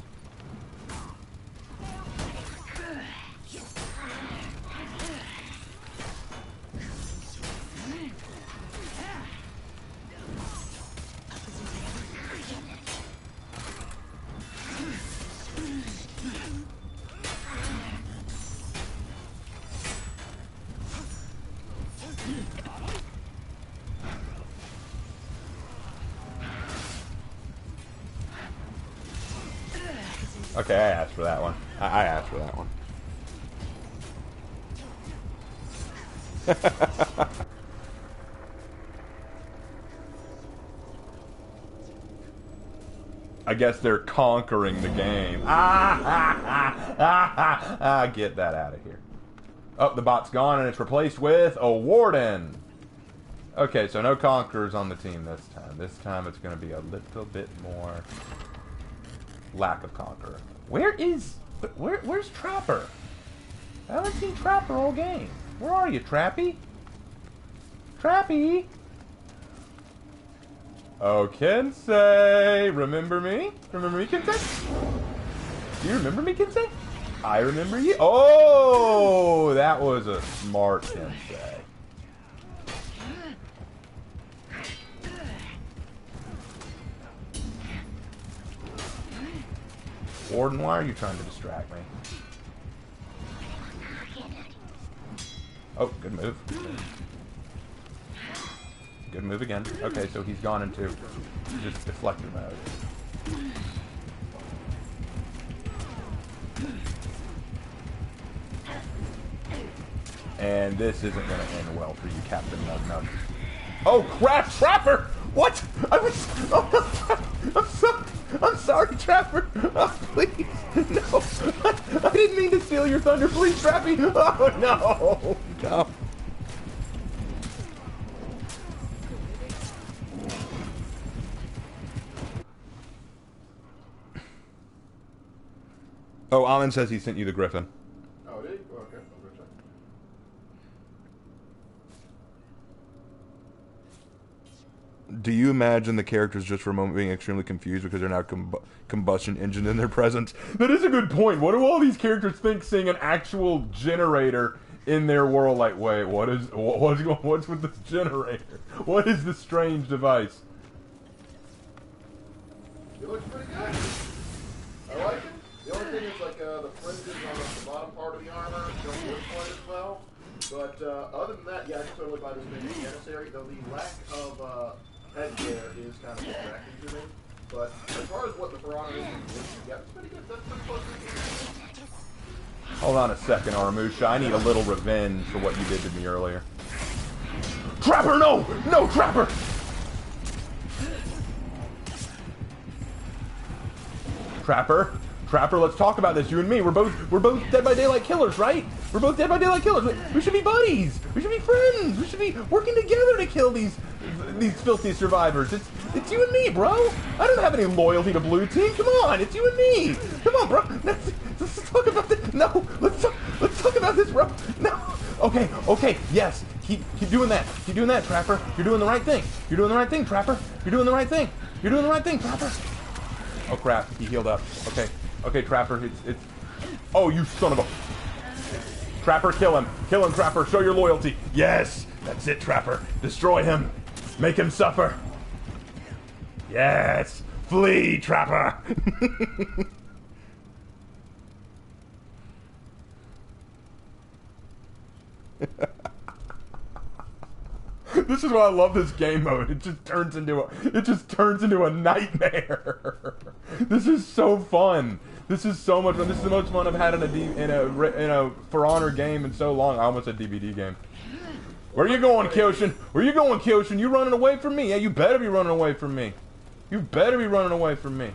Okay, I asked for that one. I asked for that one. I guess they're conquering the game. Get that out of here. Oh, the bot's gone and it's replaced with a warden. Okay, so no conquerors on the team this time. This time it's going to be a little bit more lack of conqueror. Where's Trapper? I haven't seen Trapper all game. Where are you, Trappy? Trappy? Oh, Kensei! Remember me? Remember me, Kensei? Do you remember me, Kensei? I remember you. Oh, that was a smart Kensei. Warden, why are you trying to distract me? Oh, good move. Good move again. Okay, so he's gone into just deflector mode. And this isn't going to end well for you, Captain Nugnug. Oh crap, Trapper! What? I'm sorry, Trapper. Oh, please, no. I didn't mean to steal your thunder. Please, Trappy. Oh no, no. Oh, Alan says he sent you the Griffin. Oh, did he? Oh, okay, I'll go check. Do you imagine the characters just for a moment being extremely confused because they're now combustion engine in their presence? That is a good point. What do all these characters think seeing an actual generator in their world? Like, wait, what's with this generator? What is this strange device? It looks pretty good. I like it. The only thing is, like, the fringes on the bottom part of the armor don't look quite as well. But other than that, yeah, I can totally buy this thing as necessary. Though the lack of headgear is kind of distracting to me. But as far as what the Piranha is, yeah, it's pretty good. That's pretty close to it. Hold on a second, Aramusha. I need a little revenge for what you did to me earlier. Trapper, no! No, Trapper! Trapper? Trapper, let's talk about this. You and me, we're both Dead by Daylight killers, right? We're both Dead by Daylight killers. We should be buddies. We should be friends. We should be working together to kill these filthy survivors. It's you and me, bro. I don't have any loyalty to Blue Team. Come on, it's you and me. Come on, bro. Let's talk about this. No, let's talk about this, bro. No. Okay. Yes. Keep doing that. Keep doing that, Trapper. You're doing the right thing. You're doing the right thing, Trapper. You're doing the right thing. You're doing the right thing, Trapper. Oh crap, he healed up. Okay, Trapper, it's... Oh, you son of a... Trapper, kill him. Kill him, Trapper. Show your loyalty. Yes! That's it, Trapper. Destroy him. Make him suffer. Yes! Flee, Trapper! This is why I love this game mode. It just turns into a nightmare. This is so fun. This is so much fun. This is the most fun I've had in a For Honor game in so long. I almost said DVD game. Where you going, Kyoshin? Where you going, Kyoshin? You running away from me? Yeah, you better be running away from me. You better be running away from me.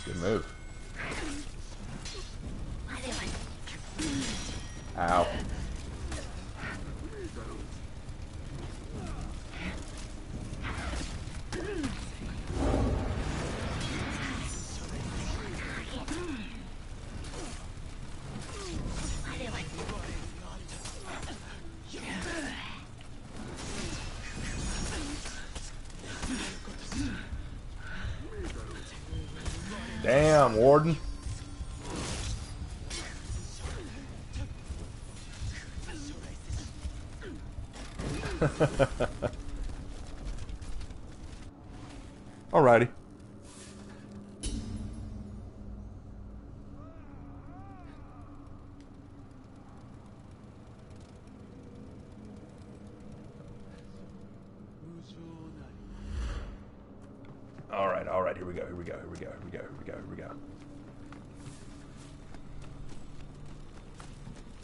Good move. Ow. Damn, Warden. Alrighty. go, here we go, here we go, here we go, here we go, here we go.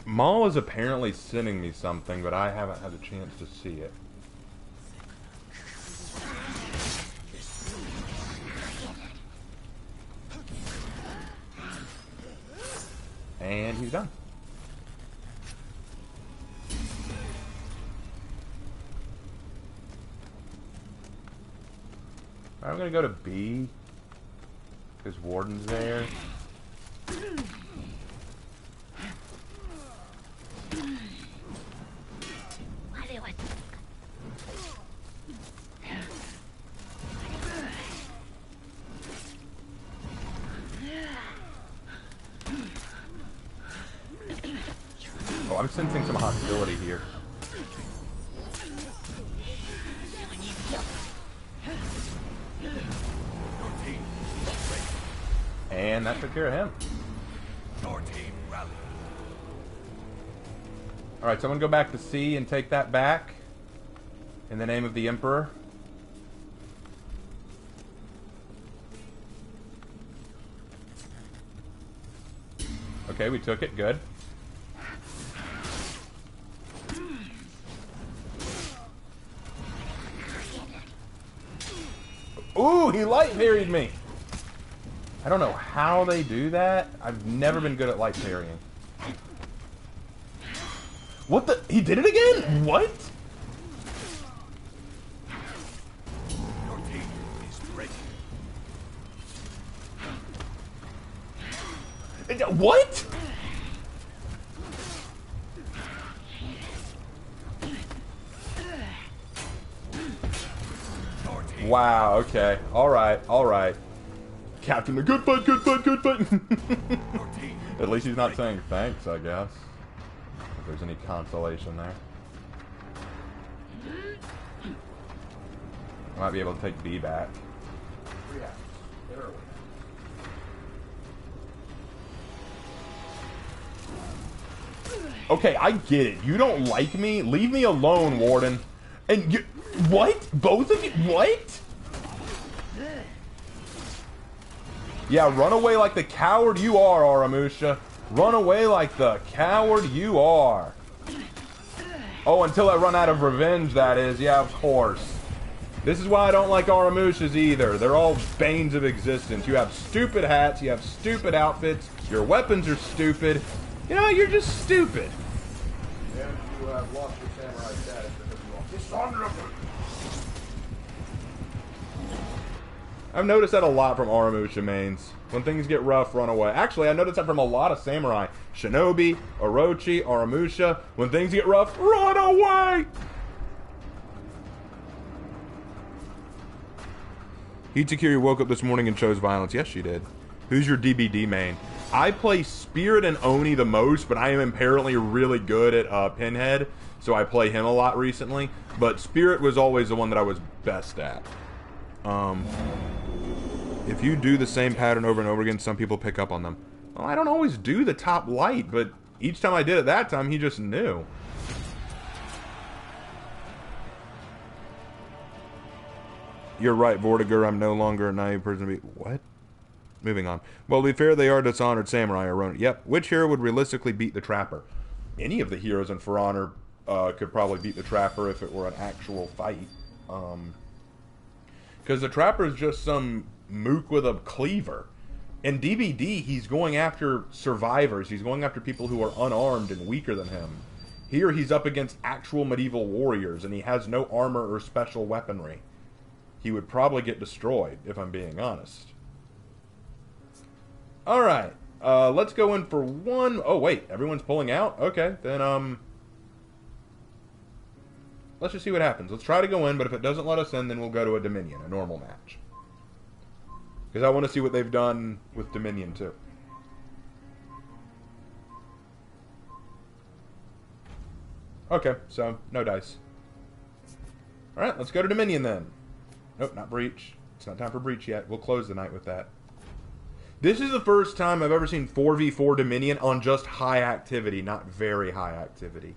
Maul is apparently sending me something, but I haven't had a chance to see it. And he's done. I'm gonna go to B because Warden's there. Oh, I'm sensing some hostility here. And that took care of him. Alright, someone go back to C and take that back. In the name of the Emperor. Okay, we took it. Good. Ooh, he light parried me. I don't know how they do that. I've never been good at light parrying. What the? He did it again? What? Your team is ready. What? Wow, okay. Alright, alright. Captain, a good fight, good fight, good fight. At least he's not saying thanks, I guess. If there's any consolation there. I might be able to take B back. Okay, I get it. You don't like me? Leave me alone, Warden. And you... What? Both of you? What? Yeah, run away like the coward you are, Aramusha. Run away like the coward you are. Oh, until I run out of revenge, that is. Yeah, of course. This is why I don't like Aramushas either. They're all banes of existence. You have stupid hats, you have stupid outfits, your weapons are stupid. You know, you're just stupid. And you have lost your samurai status because you lost dishonorable. I've noticed that a lot from Aramusha mains. When things get rough, run away. Actually, I noticed that from a lot of samurai. Shinobi, Orochi, Aramusha. When things get rough, run away! Hitakiri woke up this morning and chose violence. Yes, she did. Who's your DBD main? I play Spirit and Oni the most, but I am apparently really good at Pinhead, so I play him a lot recently. But Spirit was always the one that I was best at. If you do the same pattern over and over again, some people pick up on them. Well, I don't always do the top light, but each time I did it that time, he just knew. You're right, Vortiger. I'm no longer a naive person to be... What? Moving on. Well, to be fair, they are dishonored samurai or Ronin. Yep. Which hero would realistically beat the Trapper? Any of the heroes in For Honor could probably beat the Trapper if it were an actual fight. Because the Trapper is just some mook with a cleaver. In DBD, he's going after survivors. He's going after people who are unarmed and weaker than him. Here, he's up against actual medieval warriors, and he has no armor or special weaponry. He would probably get destroyed, if I'm being honest. Alright, let's go in for one... Oh, wait, everyone's pulling out? Okay, then, let's just see what happens. Let's try to go in, but if it doesn't let us in, then we'll go to a Dominion, a normal match. Because I want to see what they've done with Dominion, too. Okay, so, no dice. Alright, let's go to Dominion, then. Nope, not Breach. It's not time for Breach yet. We'll close the night with that. This is the first time I've ever seen 4v4 Dominion on just high activity, not very high activity.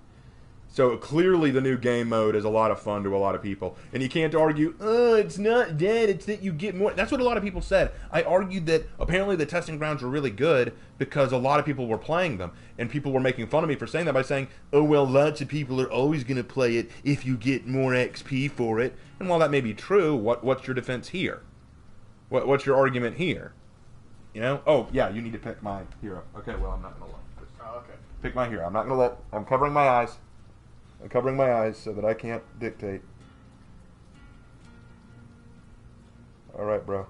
So clearly the new game mode is a lot of fun to a lot of people. And you can't argue, oh, it's not that, it's that you get more. That's what a lot of people said. I argued that apparently the testing grounds were really good because a lot of people were playing them. And people were making fun of me for saying that by saying, oh, well, lots of people are always going to play it if you get more XP for it. And while that may be true, what's your defense here? What's your argument here? You know? Oh, yeah, you need to pick my hero. Okay, well, I'm not going to let. Oh, okay. Pick my hero. I'm not going to let. I'm covering my eyes. I'm covering my eyes so that I can't dictate. All right, bro.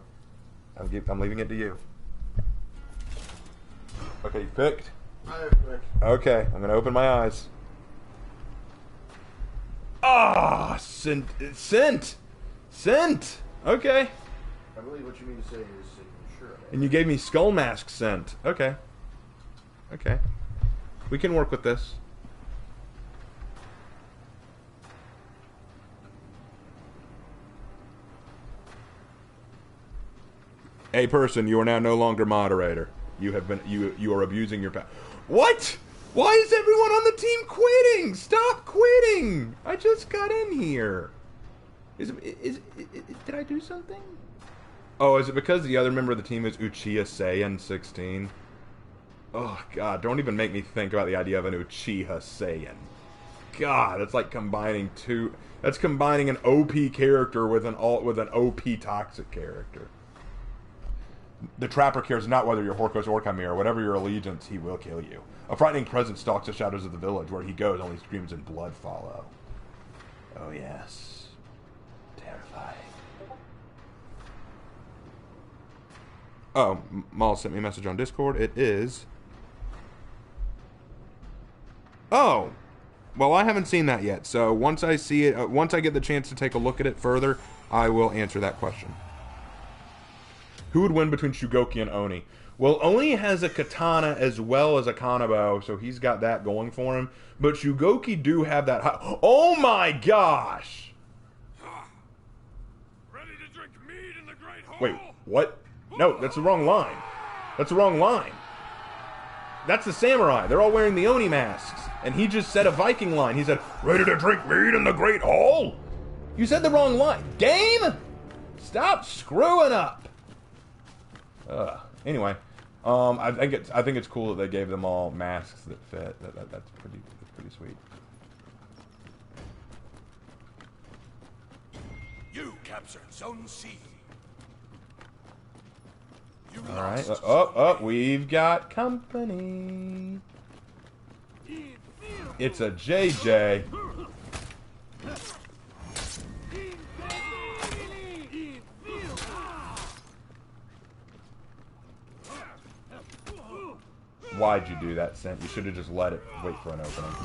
I'm leaving it to you. Okay, you picked? I have picked. Okay, I'm going to open my eyes. Ah, scent. Okay. I believe what you mean to say is signature. And you gave me skull mask scent. Okay. Okay. We can work with this. Hey person, you are now no longer moderator. You have been you are abusing your power. What? Why is everyone on the team quitting? Stop quitting! I just got in here. Did I do something? Oh, is it because the other member of the team is Uchiha Saiyan 16? Oh god, don't even make me think about the idea of an Uchiha Saiyan. God, it's like combining two. That's combining an OP character with an OP toxic character. The Trapper cares not whether you're Horkos or Chimera. Whatever your allegiance, he will kill you. A frightening presence stalks the shadows of the village. Where he goes, only screams and blood follow. Oh yes. Terrifying. Oh, Maul sent me a message on Discord. It is... Oh! Well, I haven't seen that yet. So once I see it, once I get the chance to take a look at it further, I will answer that question. Who would win between Shugoky and Oni? Well, Oni has a katana as well as a kanabo, so he's got that going for him. But Shugoky do have that high... Oh my gosh! Ready to drink mead in the great hall? Wait, what? No, that's the wrong line. That's the wrong line. That's the samurai. They're all wearing the Oni masks. And he just said a Viking line. He said, ready to drink mead in the great hall? You said the wrong line. Game? Stop screwing up. Anyway, I think it's cool that they gave them all masks that fit. That's pretty sweet. You captured Zone C. All right. Oh, we've got company. It's a JJ. Why'd you do that, Sent? You should have just let it wait for an opening.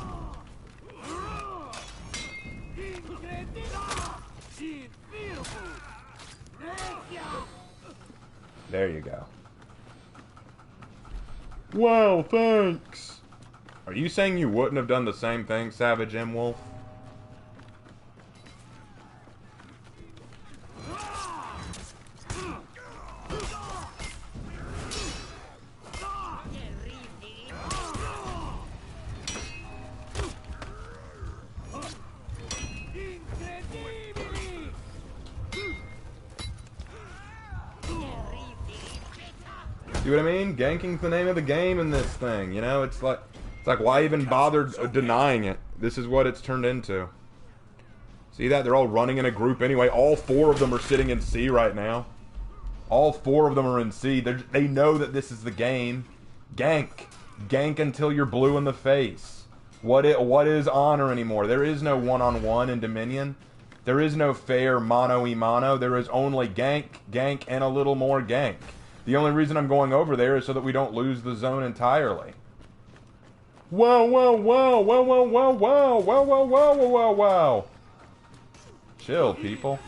There you go. Wow, thanks. Are you saying you wouldn't have done the same thing, Savage M. Wolf? See what I mean? Ganking's the name of the game in this thing, you know? It's like why even bother denying it? This is what it's turned into. See that? They're all running in a group anyway. All four of them are sitting in C right now. All four of them are in C. They know that this is the game. Gank. Gank until you're blue in the face. What is honor anymore? There is no one-on-one in Dominion. There is no fair mano-y-mano. There is only gank, gank, and a little more gank. The only reason I'm going over there is so that we don't lose the zone entirely. Wow, wow, wow, wow, wow, wow, wow, wow, wow, wow, wow, wow, wow. Chill, people.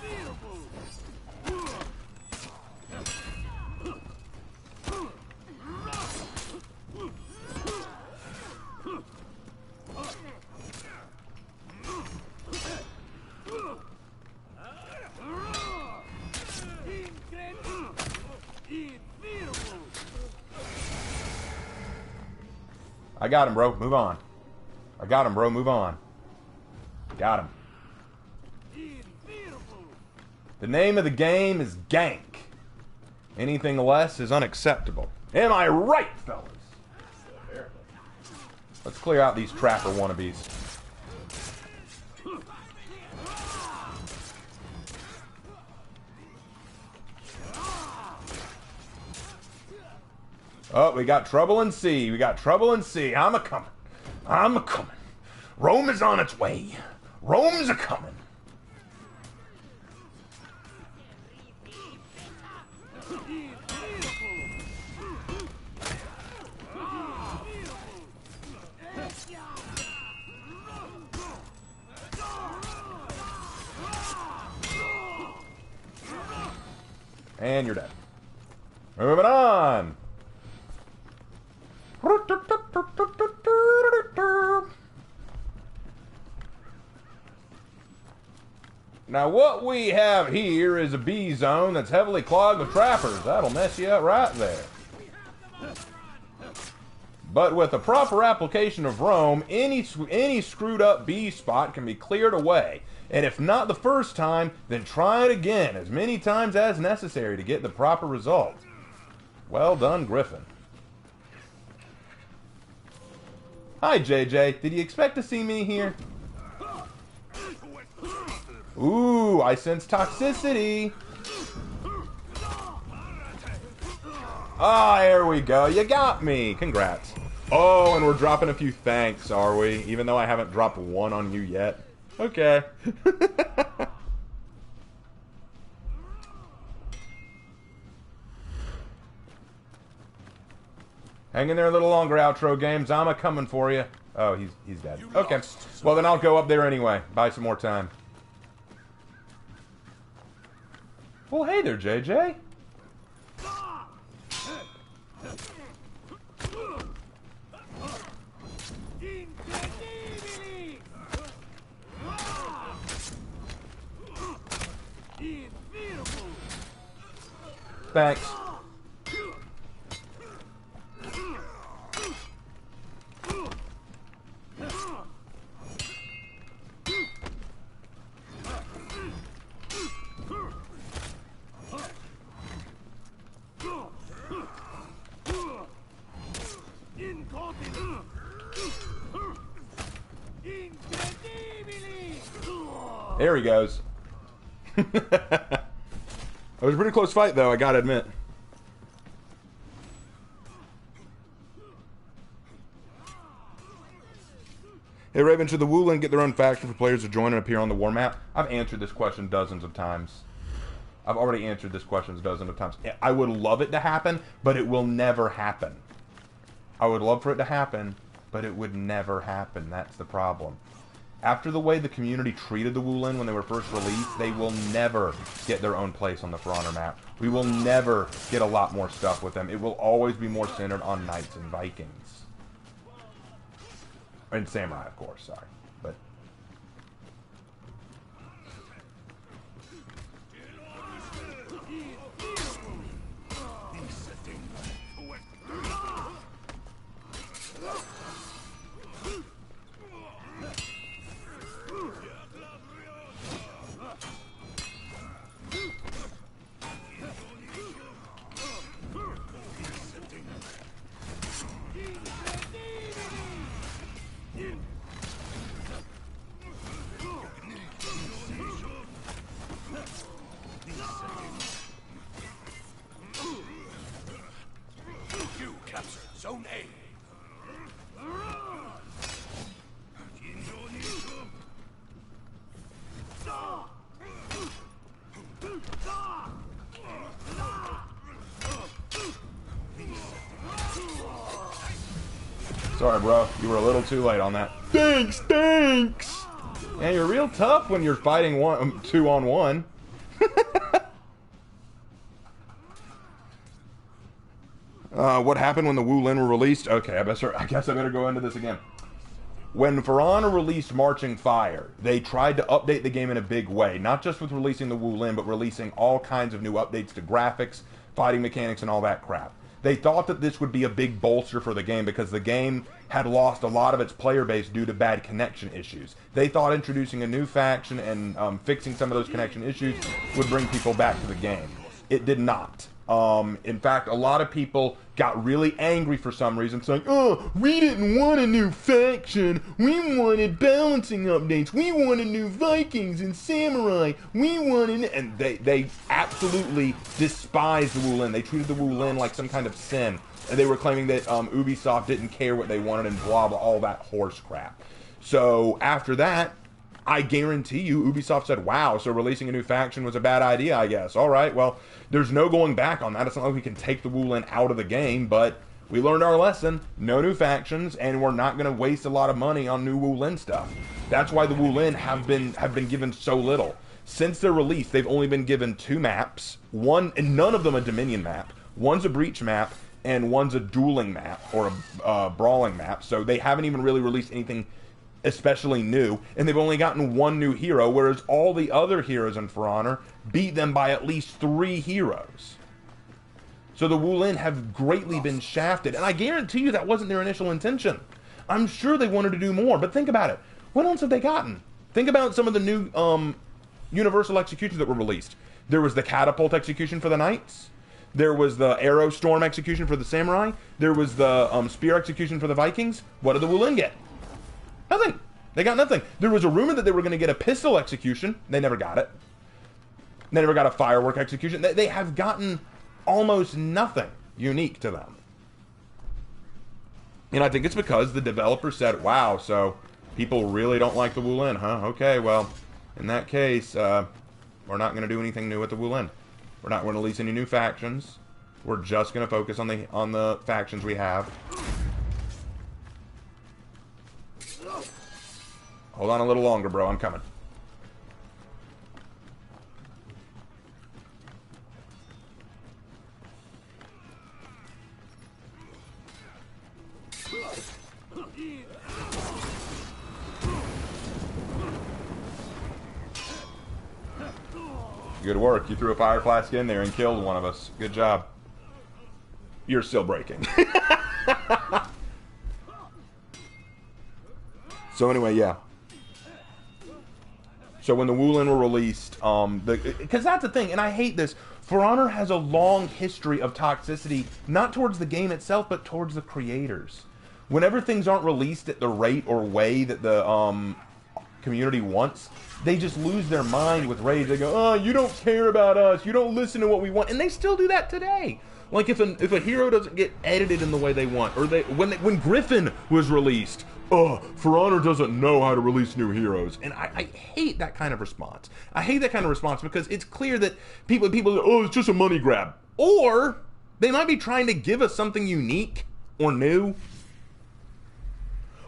I got him, bro. Move on. I got him, bro. Move on. Got him. The name of the game is gank. Anything less is unacceptable. Am I right, fellas? Let's clear out these trapper wannabes. Oh, we got trouble in sea. We got trouble in sea. I'm a-coming. I'm a-coming. Rome is on its way. Rome's a-coming. And you're dead. Moving on. Now what we have here is a B zone that's heavily clogged with trappers. That'll mess you up right there. But with the proper application of Rome, any screwed up B spot can be cleared away. And if not the first time, then try it again as many times as necessary to get the proper result. Well done, Griffin. Hi, JJ. Did you expect to see me here? Ooh, I sense toxicity. Ah, there we go. You got me. Congrats. Oh, and we're dropping a few thanks, are we? Even though I haven't dropped one on you yet. Okay. Hang in there a little longer, outro games. I'm a-coming for you. Oh, he's dead. Okay. Well, then I'll go up there anyway. Buy some more time. Well, hey there, JJ. Thanks. There he goes. It was a pretty close fight, though, I gotta admit. Hey, Raven, should the Wulin get their own faction for players to join and appear on the war map? I've answered this question dozens of times. I've already answered this question dozens of times. I would love it to happen, but it will never happen. I would love for it to happen, but it would never happen. That's the problem. After the way the community treated the Wulin when they were first released, they will never get their own place on the For Honor map. We will never get a lot more stuff with them. It will always be more centered on Knights and Vikings. And Samurai, of course, sorry. But You captured Zone A. sorry, bro. You were a little too late on that. Thanks. And you're real tough when you're fighting 2-on-1. What happened when the Wulin were released? Okay, I guess I better go into this again. When For Honor released Marching Fire, they tried to update the game in a big way. Not just with releasing the Wulin, but releasing all kinds of new updates to graphics, fighting mechanics, and all that crap. They thought that this would be a big bolster for the game because the game had lost a lot of its player base due to bad connection issues. They thought introducing a new faction and fixing some of those connection issues would bring people back to the game. It did not. In fact, a lot of people got really angry for some reason, saying, "Oh, we didn't want a new faction. We wanted balancing updates. We wanted new Vikings and Samurai. We wanted..." And they absolutely despised the Wulin. They treated the Wulin like some kind of sin. And they were claiming that Ubisoft didn't care what they wanted and blah, blah, all that horse crap. So after that, I guarantee you, Ubisoft said, "Wow, so releasing a new faction was a bad idea, I guess. All right, well, there's no going back on that. It's not like we can take the Wulin out of the game, but we learned our lesson. No new factions, and we're not going to waste a lot of money on new Wulin stuff." That's why the Wulin have been given so little. Since their release, they've only been given 2 maps. One, and none of them a Dominion map. One's a Breach map, and one's a dueling map, or a brawling map. So they haven't even really released anything especially new, and they've only gotten 1 new hero, whereas all the other heroes in For Honor beat them by at least 3 heroes. So the Wulin have greatly been shafted, and I guarantee you that wasn't their initial intention. I'm sure they wanted to do more, but think about it. What else have they gotten? Think about some of the new universal executions that were released. There was the catapult execution for the knights. There was the arrow storm execution for the samurai. There was the spear execution for the Vikings. What did the Wulin get? Nothing. They got nothing. There was a rumor that they were going to get a pistol execution. They never got it. They never got a firework execution. They have gotten almost nothing unique to them. And I think it's because the developer said, "Wow, so people really don't like the Wulin, huh? Okay, well, in that case, we're not going to do anything new with the Wulin. We're not going to release any new factions. We're just going to focus on the factions we have." Hold on a little longer, bro. I'm coming. Good work. You threw a fire flask in there and killed one of us. Good job. You're still breaking. So anyway, yeah. So when the Wulin were released, because that's the thing, and I hate this, For Honor has a long history of toxicity, not towards the game itself, but towards the creators. Whenever things aren't released at the rate or way that the community wants, they just lose their mind with rage. They go, "Oh, you don't care about us, you don't listen to what we want," and they still do that today. Like if a hero doesn't get edited in the way they want, or when Griffin was released, For Honor doesn't know how to release new heroes. And I hate that kind of response. I hate that kind of response because it's clear that people "Oh, it's just a money grab." Or they might be trying to give us something unique or new.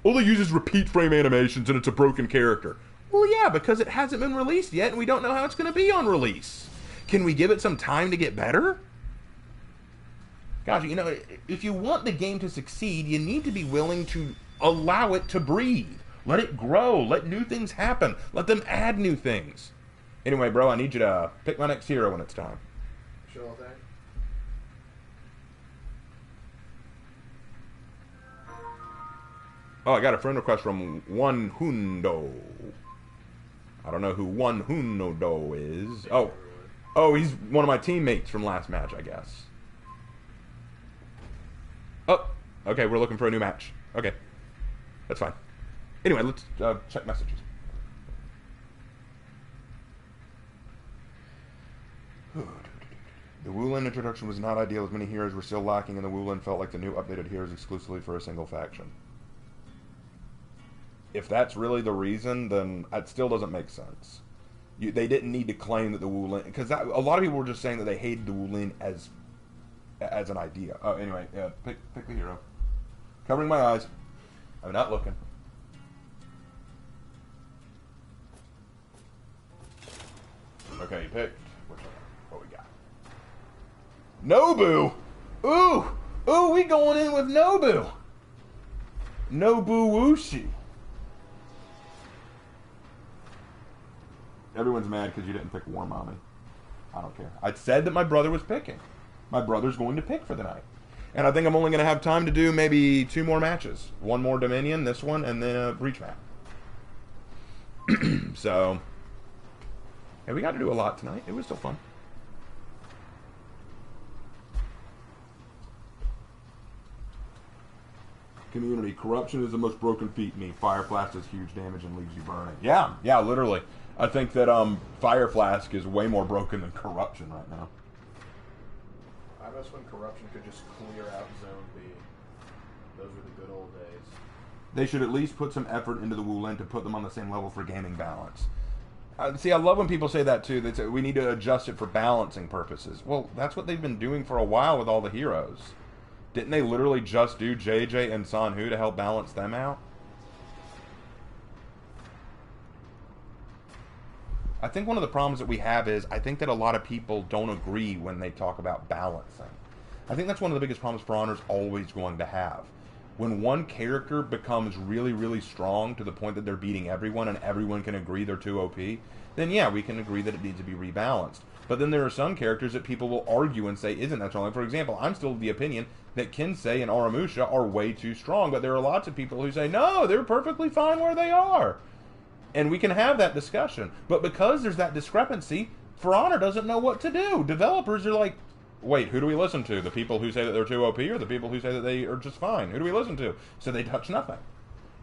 All they use is repeat frame animations and it's a broken character. Well, yeah, because it hasn't been released yet and we don't know how it's going to be on release. Can we give it some time to get better? Gosh, you know, if you want the game to succeed, you need to be willing to allow it to breathe. Let it grow. Let new things happen. Let them add new things. Anyway, bro, I need you to pick my next hero when it's time. Sure thing. Oh, I got a friend request from One Hundo. I don't know who One Hundo is. Oh, he's one of my teammates from last match, I guess. Oh, okay, we're looking for a new match. Okay, that's fine. Anyway, let's check messages. The Wulin introduction was not ideal as many heroes were still lacking and the Wulin felt like the new updated heroes exclusively for a single faction. If that's really the reason, then it still doesn't make sense. They didn't need to claim that the Wulin, because a lot of people were just saying that they hated the Wulin as an idea. Oh, anyway, yeah, pick the hero. Covering my eyes. I'm not looking. Okay, you picked. What we got? Nobu! Ooh, we going in with Nobu! Nobuwushi. Everyone's mad because you didn't pick War Mommy. I don't care. I said that my brother was picking. My brother's going to pick for the night. And I think I'm only going to have time to do maybe 2 more matches. One more Dominion, this one, and then a Breach map. So, yeah, we got to do a lot tonight. It was still fun. Community, corruption is the most broken feat in me. Fire Flask does huge damage and leaves you burning. Yeah, literally. I think that Fire Flask is way more broken than corruption right now. I miss when corruption could just clear out Zone B. Those were the good old days. They should at least put some effort into the Wulin to put them on the same level for gaming balance. See, I love when people say that too. They say we need to adjust it for balancing purposes. Well, that's what they've been doing for a while with all the heroes. Didn't they literally just do JJ and Sanhu to help balance them out? I think one of the problems that we have is I think that a lot of people don't agree when they talk about balancing. I think that's one of the biggest problems For Honor's always going to have. When one character becomes really, really strong to the point that they're beating everyone and everyone can agree they're too OP, then yeah, we can agree that it needs to be rebalanced. But then there are some characters that people will argue and say, isn't that strong? For example, I'm still of the opinion that Kinsei and Aramusha are way too strong, but there are lots of people who say, no, they're perfectly fine where they are. And we can have that discussion. But because there's that discrepancy, For Honor doesn't know what to do. Developers are like, wait, who do we listen to? The people who say that they're too OP or the people who say that they are just fine? Who do we listen to? So they touch nothing.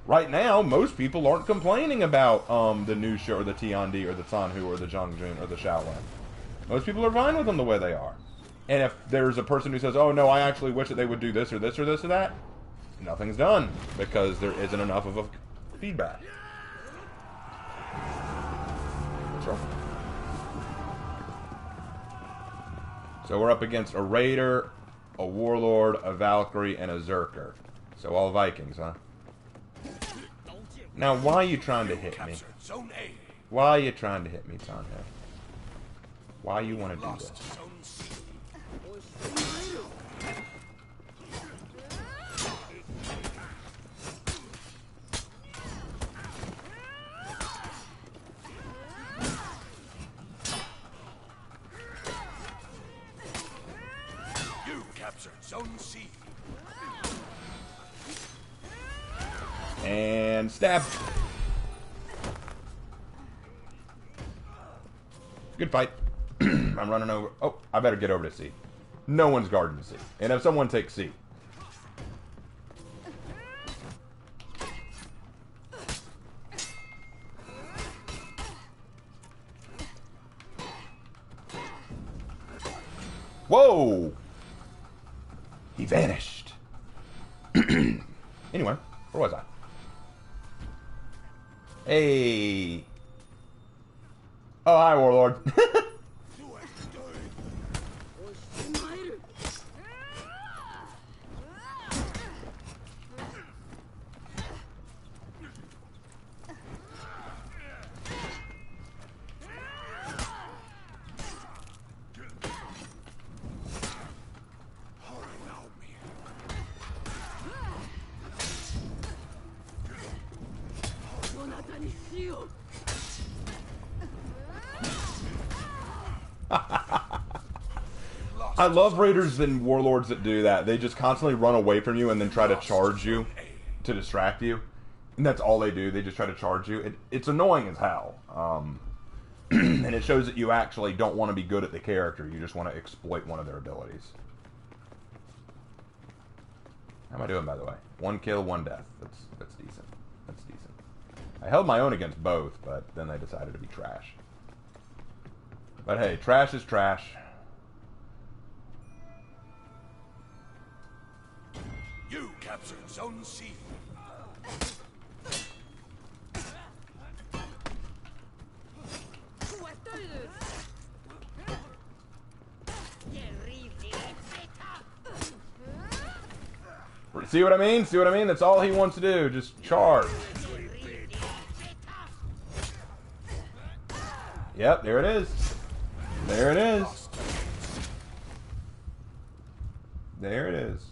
Right now, most people aren't complaining about the Nusha or the Tiandi or the Sanhu or the Zhongjun or the Shaolin. Most people are fine with them the way they are. And if there's a person who says, oh no, I actually wish that they would do this or this or this or that, nothing's done because there isn't enough of a feedback. What's wrong? So we're up against a Raider, a Warlord, a Valkyrie, and a Zerker. So all Vikings, huh? Now, why are you trying to hit me? Why are you trying to hit me, Tanha? Why you want to do this? You captured Zone C. And stab. Good fight. I'm running over. Oh, I better get over to C. No one's guarding C. And if someone takes C. Whoa! He vanished. Anyway, where was I? Hey. Oh, hi, Warlord. I love Raiders and Warlords that do that. They just constantly run away from you and then try to charge you to distract you. And that's all they do. They just try to charge you. It's annoying as hell. And it shows that you actually don't want to be good at the character. You just want to exploit one of their abilities. How am I doing, by the way? 1 kill, 1 death. That's decent. That's decent. I held my own against both, but then they decided to be trash. But hey, trash is trash. You captured Zone C. See what I mean? See what I mean? That's all he wants to do. Just charge. Yep, there it is. There it is. There it is.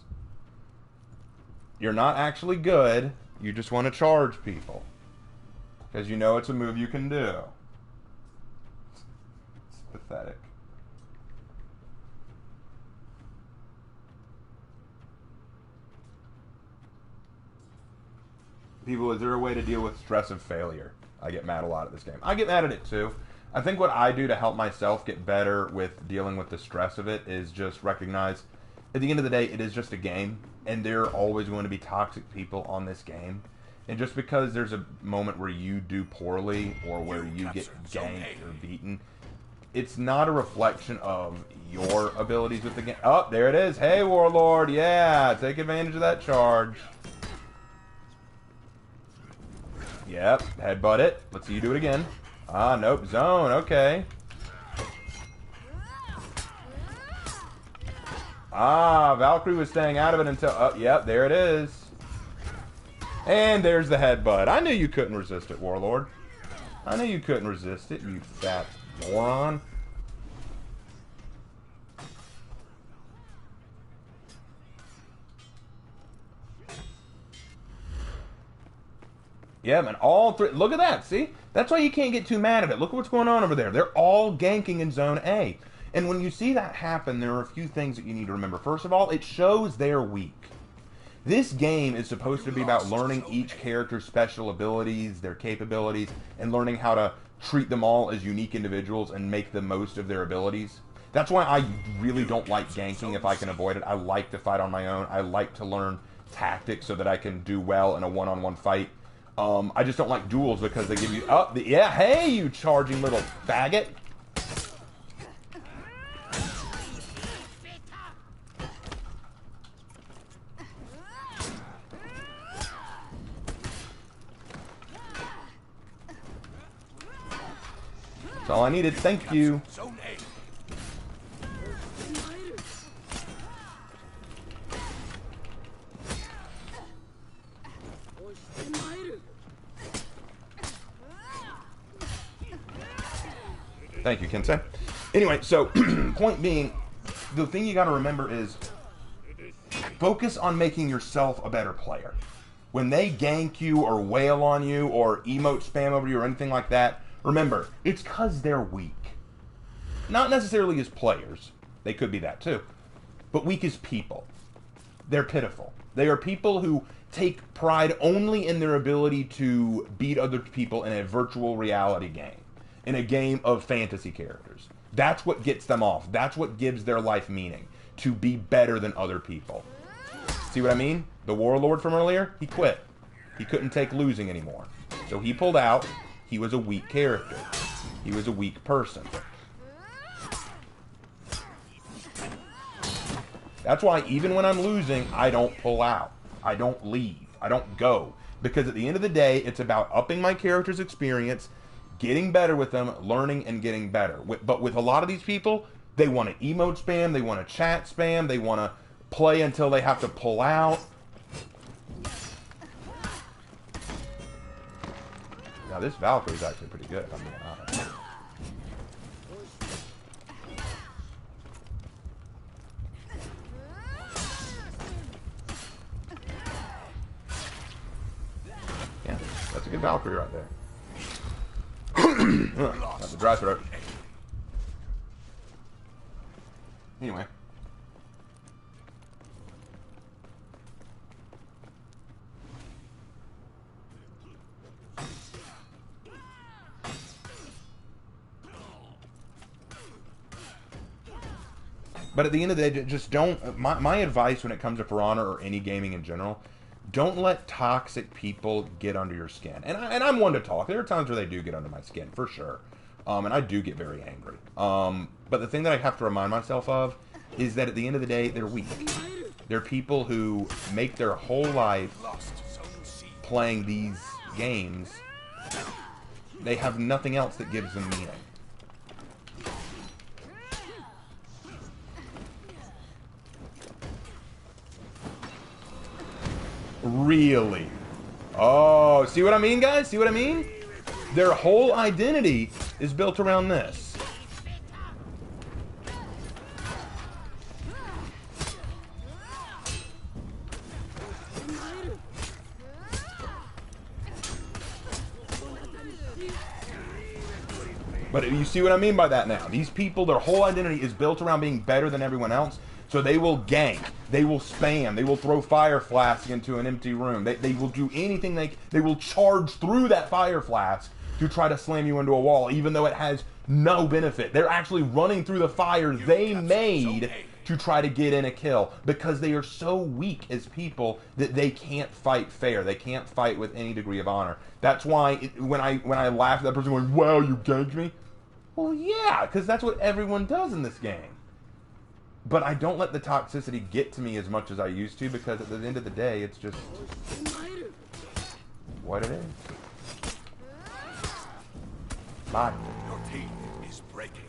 You're not actually good. You just want to charge people. Because you know it's a move you can do. It's pathetic. People, is there a way to deal with stress of failure? I get mad a lot at this game. I get mad at it too. I think what I do to help myself get better with dealing with the stress of it is just recognize, at the end of the day, it is just a game, and there are always going to be toxic people on this game. And just because there's a moment where you do poorly or where you get ganked or beaten, it's not a reflection of your abilities with the game. Oh, there it is. Hey, Warlord. Yeah, take advantage of that charge. Yep, headbutt it. Let's see you do it again. Ah, nope, zone. Okay. Ah, Valkyrie was staying out of it until... Oh, yep, there it is. And there's the headbutt. I knew you couldn't resist it, Warlord. I knew you couldn't resist it, you fat moron. Yeah, man, all three. Look at that, see? That's why you can't get too mad at it. Look at what's going on over there. They're all ganking in Zone A. And when you see that happen, there are a few things that you need to remember. First of all, it shows they're weak. This game is supposed to be about learning each character's special abilities, their capabilities, and learning how to treat them all as unique individuals and make the most of their abilities. That's why I really don't like ganking if I can avoid it. I like to fight on my own. I like to learn tactics so that I can do well in a one-on-one fight. I just don't like duels because they give you... Oh, yeah, hey, you charging little faggot. That's all I needed. Thank you. Thank you, Kensei. Anyway, so, point being, the thing you gotta remember is, focus on making yourself a better player. When they gank you, or wail on you, or emote spam over you, or anything like that, remember, it's because they're weak. Not necessarily as players. They could be that too. But weak as people. They're pitiful. They are people who take pride only in their ability to beat other people in a virtual reality game. In a game of fantasy characters. That's what gets them off. That's what gives their life meaning. To be better than other people. See what I mean? The Warlord from earlier, he quit. He couldn't take losing anymore. So he pulled out. He was a weak character. He was a weak person. That's why even when I'm losing, I don't pull out. I don't leave. I don't go. Because at the end of the day, it's about upping my character's experience, getting better with them, learning and getting better. But with a lot of these people, they want to emote spam, they want to chat spam, they want to play until they have to pull out. Now this Valkyrie is actually pretty good, if I'm being honest. Yeah, that's a good Valkyrie right there. That's a dry throat. Anyway. But at the end of the day, just don't... My advice when it comes to For Honor or any gaming in general, don't let toxic people get under your skin. And I'm one to talk. There are times where they do get under my skin, for sure. And I do get very angry. But the thing that I have to remind myself of is that at the end of the day, they're weak. They're people who make their whole life playing these games. They have nothing else that gives them meaning. Really? Oh, see what I mean, guys? See what I mean? Their whole identity is built around this. But you see what I mean by that now? These people, their whole identity is built around being better than everyone else. So they will gank, they will spam, they will throw fire flask into an empty room. They will do anything they will charge through that fire flask to try to slam you into a wall, even though it has no benefit. They're actually running through the fire they made to try to get in a kill because they are so weak as people that they can't fight fair. They can't fight with any degree of honor. That's why when I laugh at that person going, "Wow, you ganked me." Well, yeah, because that's what everyone does in this game. But I don't let the toxicity get to me as much as I used to because at the end of the day, it's just what it is. Bye. Your team is breaking.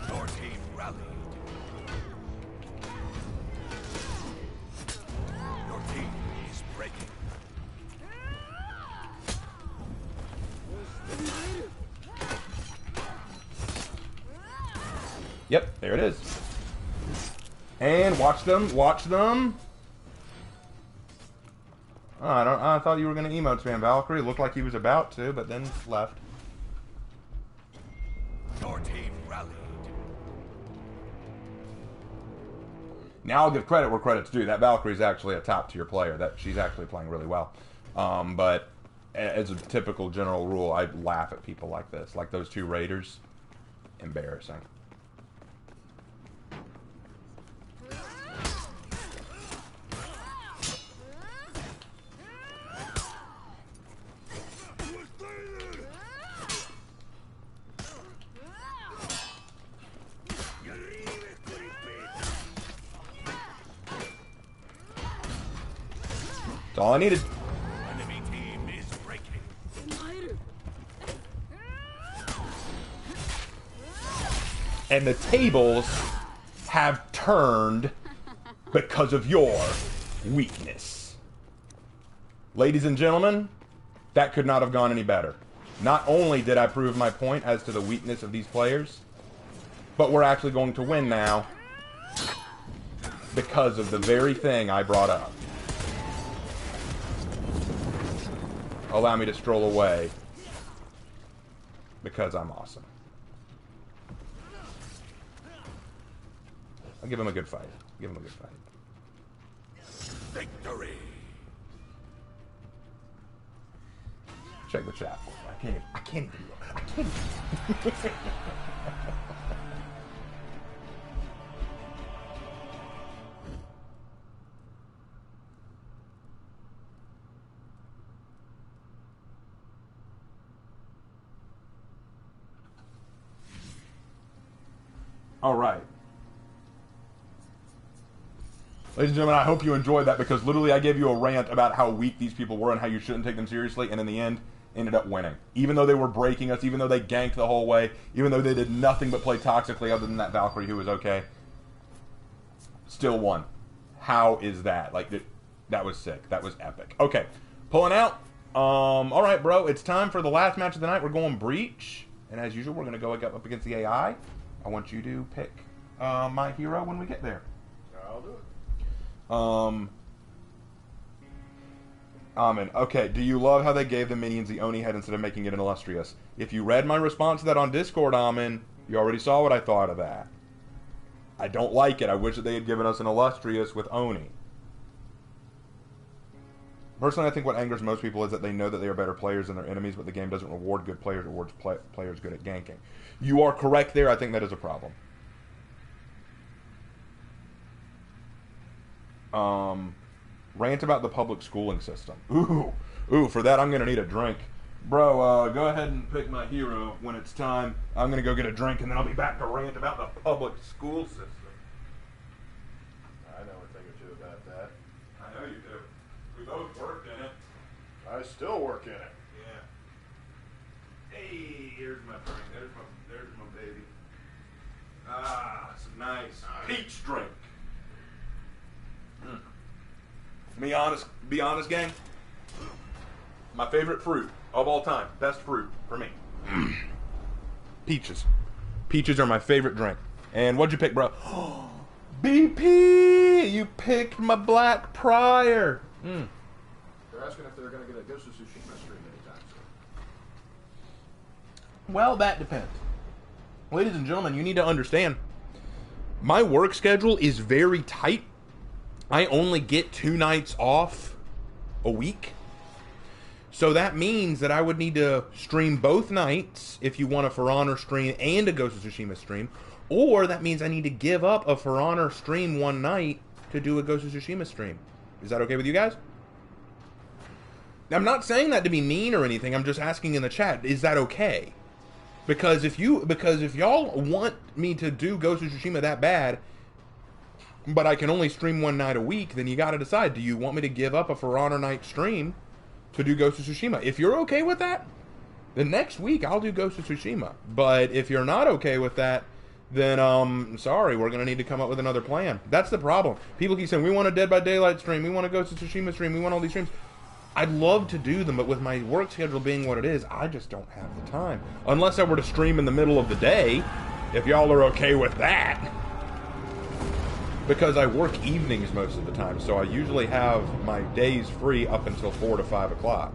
Your team rallied. Your team is breaking. Yep, there it is. And watch them, watch them. Oh, I thought you were going to emote spam Valkyrie. It looked like he was about to, but then left. Your team rallied. Now I'll give credit where credit's due. That Valkyrie is actually a top-tier player. That she's actually playing really well. But as a typical general rule, I laugh at people like this. Like those two Raiders. Embarrassing. That's all I needed. Enemy team is breaking. And the tables have turned because of your weakness. Ladies and gentlemen, that could not have gone any better. Not only did I prove my point as to the weakness of these players, but we're actually going to win now because of the very thing I brought up. Allow me to stroll away because I'm awesome. I'll give him a good fight. Give him a good fight. Victory. Check the chat. I can't even. All right. Ladies and gentlemen, I hope you enjoyed that because literally I gave you a rant about how weak these people were and how you shouldn't take them seriously, and in the end, ended up winning. Even though they were breaking us, even though they ganked the whole way, even though they did nothing but play toxically other than that Valkyrie who was okay, still won. How is that? Like, that was sick. That was epic. Okay, pulling out. All right, bro, it's time for the last match of the night. We're going Breach, and as usual, we're going to go up against the AI. I want you to pick my hero when we get there. I'll do it. Amen. Okay, do you love how they gave the minions the Oni head instead of making it an illustrious? If you read my response to that on Discord, Amen, you already saw what I thought of that. I don't like it. I wish that they had given us an illustrious with Oni. Personally, I think what angers most people is that they know that they are better players than their enemies, but the game doesn't reward good players, it rewards players good at ganking. You are correct there. I think that is a problem. Rant about the public schooling system. Ooh, for that I'm going to need a drink. Bro, go ahead and pick my hero when it's time. I'm going to go get a drink and then I'll be back to rant about the public school system. I know a thing or two about that. I know you do. We both worked in it. I still work in it. Yeah. Hey, here's my drink. There's my baby. Ah, some nice peach drink. Be honest, gang. My favorite fruit of all time. Best fruit for me. Peaches. Peaches are my favorite drink. And what'd you pick, bro? BP! You picked my Black Prior! They're asking if they're going to get a Ghost of Tsushima stream anytime soon. Well, that depends. Ladies and gentlemen, you need to understand, my work schedule is very tight. I only get 2 nights off a week. So that means that I would need to stream both nights if you want a For Honor stream and a Ghost of Tsushima stream. Or that means I need to give up a For Honor stream one night to do a Ghost of Tsushima stream. Is that okay with you guys? I'm not saying that to be mean or anything. I'm just asking in the chat, is that okay? Because if y'all want me to do Ghost of Tsushima that bad, but I can only stream one night a week, then you got to decide, do you want me to give up a For Honor night stream to do Ghost of Tsushima? If you're okay with that, then next week I'll do Ghost of Tsushima. But if you're not okay with that, then sorry, we're gonna need to come up with another plan. That's the problem. People keep saying we want a Dead by Daylight stream, we want a Ghost of Tsushima stream, we want all these streams. I'd love to do them, but with my work schedule being what it is, I just don't have the time. Unless I were to stream in the middle of the day, if y'all are okay with that. Because I work evenings most of the time, so I usually have my days free up until 4 to 5 o'clock.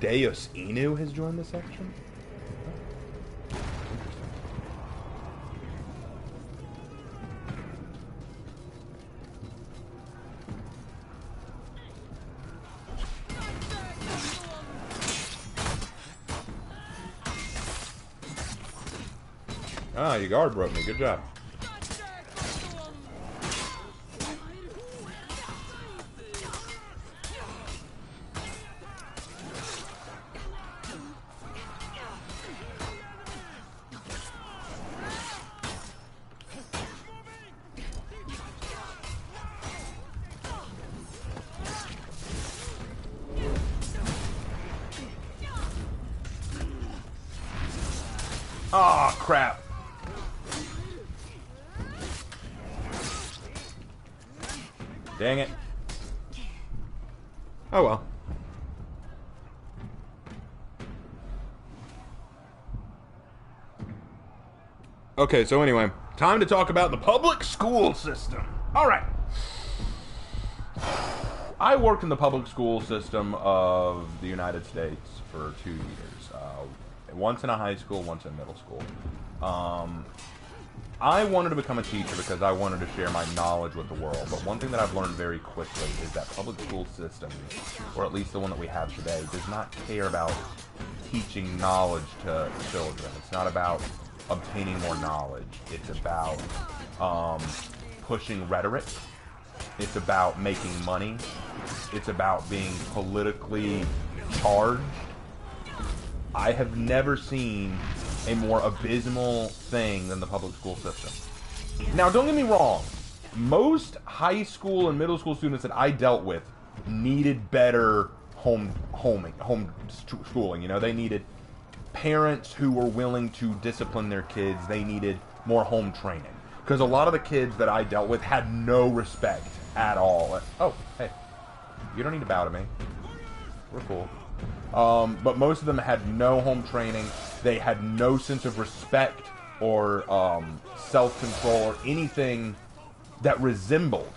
Deus Inu has joined the section? Ah, your guard broke me. Good job. Ah, crap. Dang it. Oh well. Okay, so anyway, time to talk about the public school system. Alright. I worked in the public school system of the United States for 2 years. Once in a high school, once in middle school. I wanted to become a teacher because I wanted to share my knowledge with the world. But one thing that I've learned very quickly is that public school system, or at least the one that we have today, does not care about teaching knowledge to children. It's not about obtaining more knowledge. It's about pushing rhetoric. It's about making money. It's about being politically charged. I have never seen a more abysmal thing than the public school system. Now, don't get me wrong. Most high school and middle school students that I dealt with needed better home schooling. You know, they needed parents who were willing to discipline their kids. They needed more home training. Because a lot of the kids that I dealt with had no respect at all. Oh, hey. You don't need to bow to me. We're cool. But most of them had no home training. They had no sense of respect or self-control or anything that resembled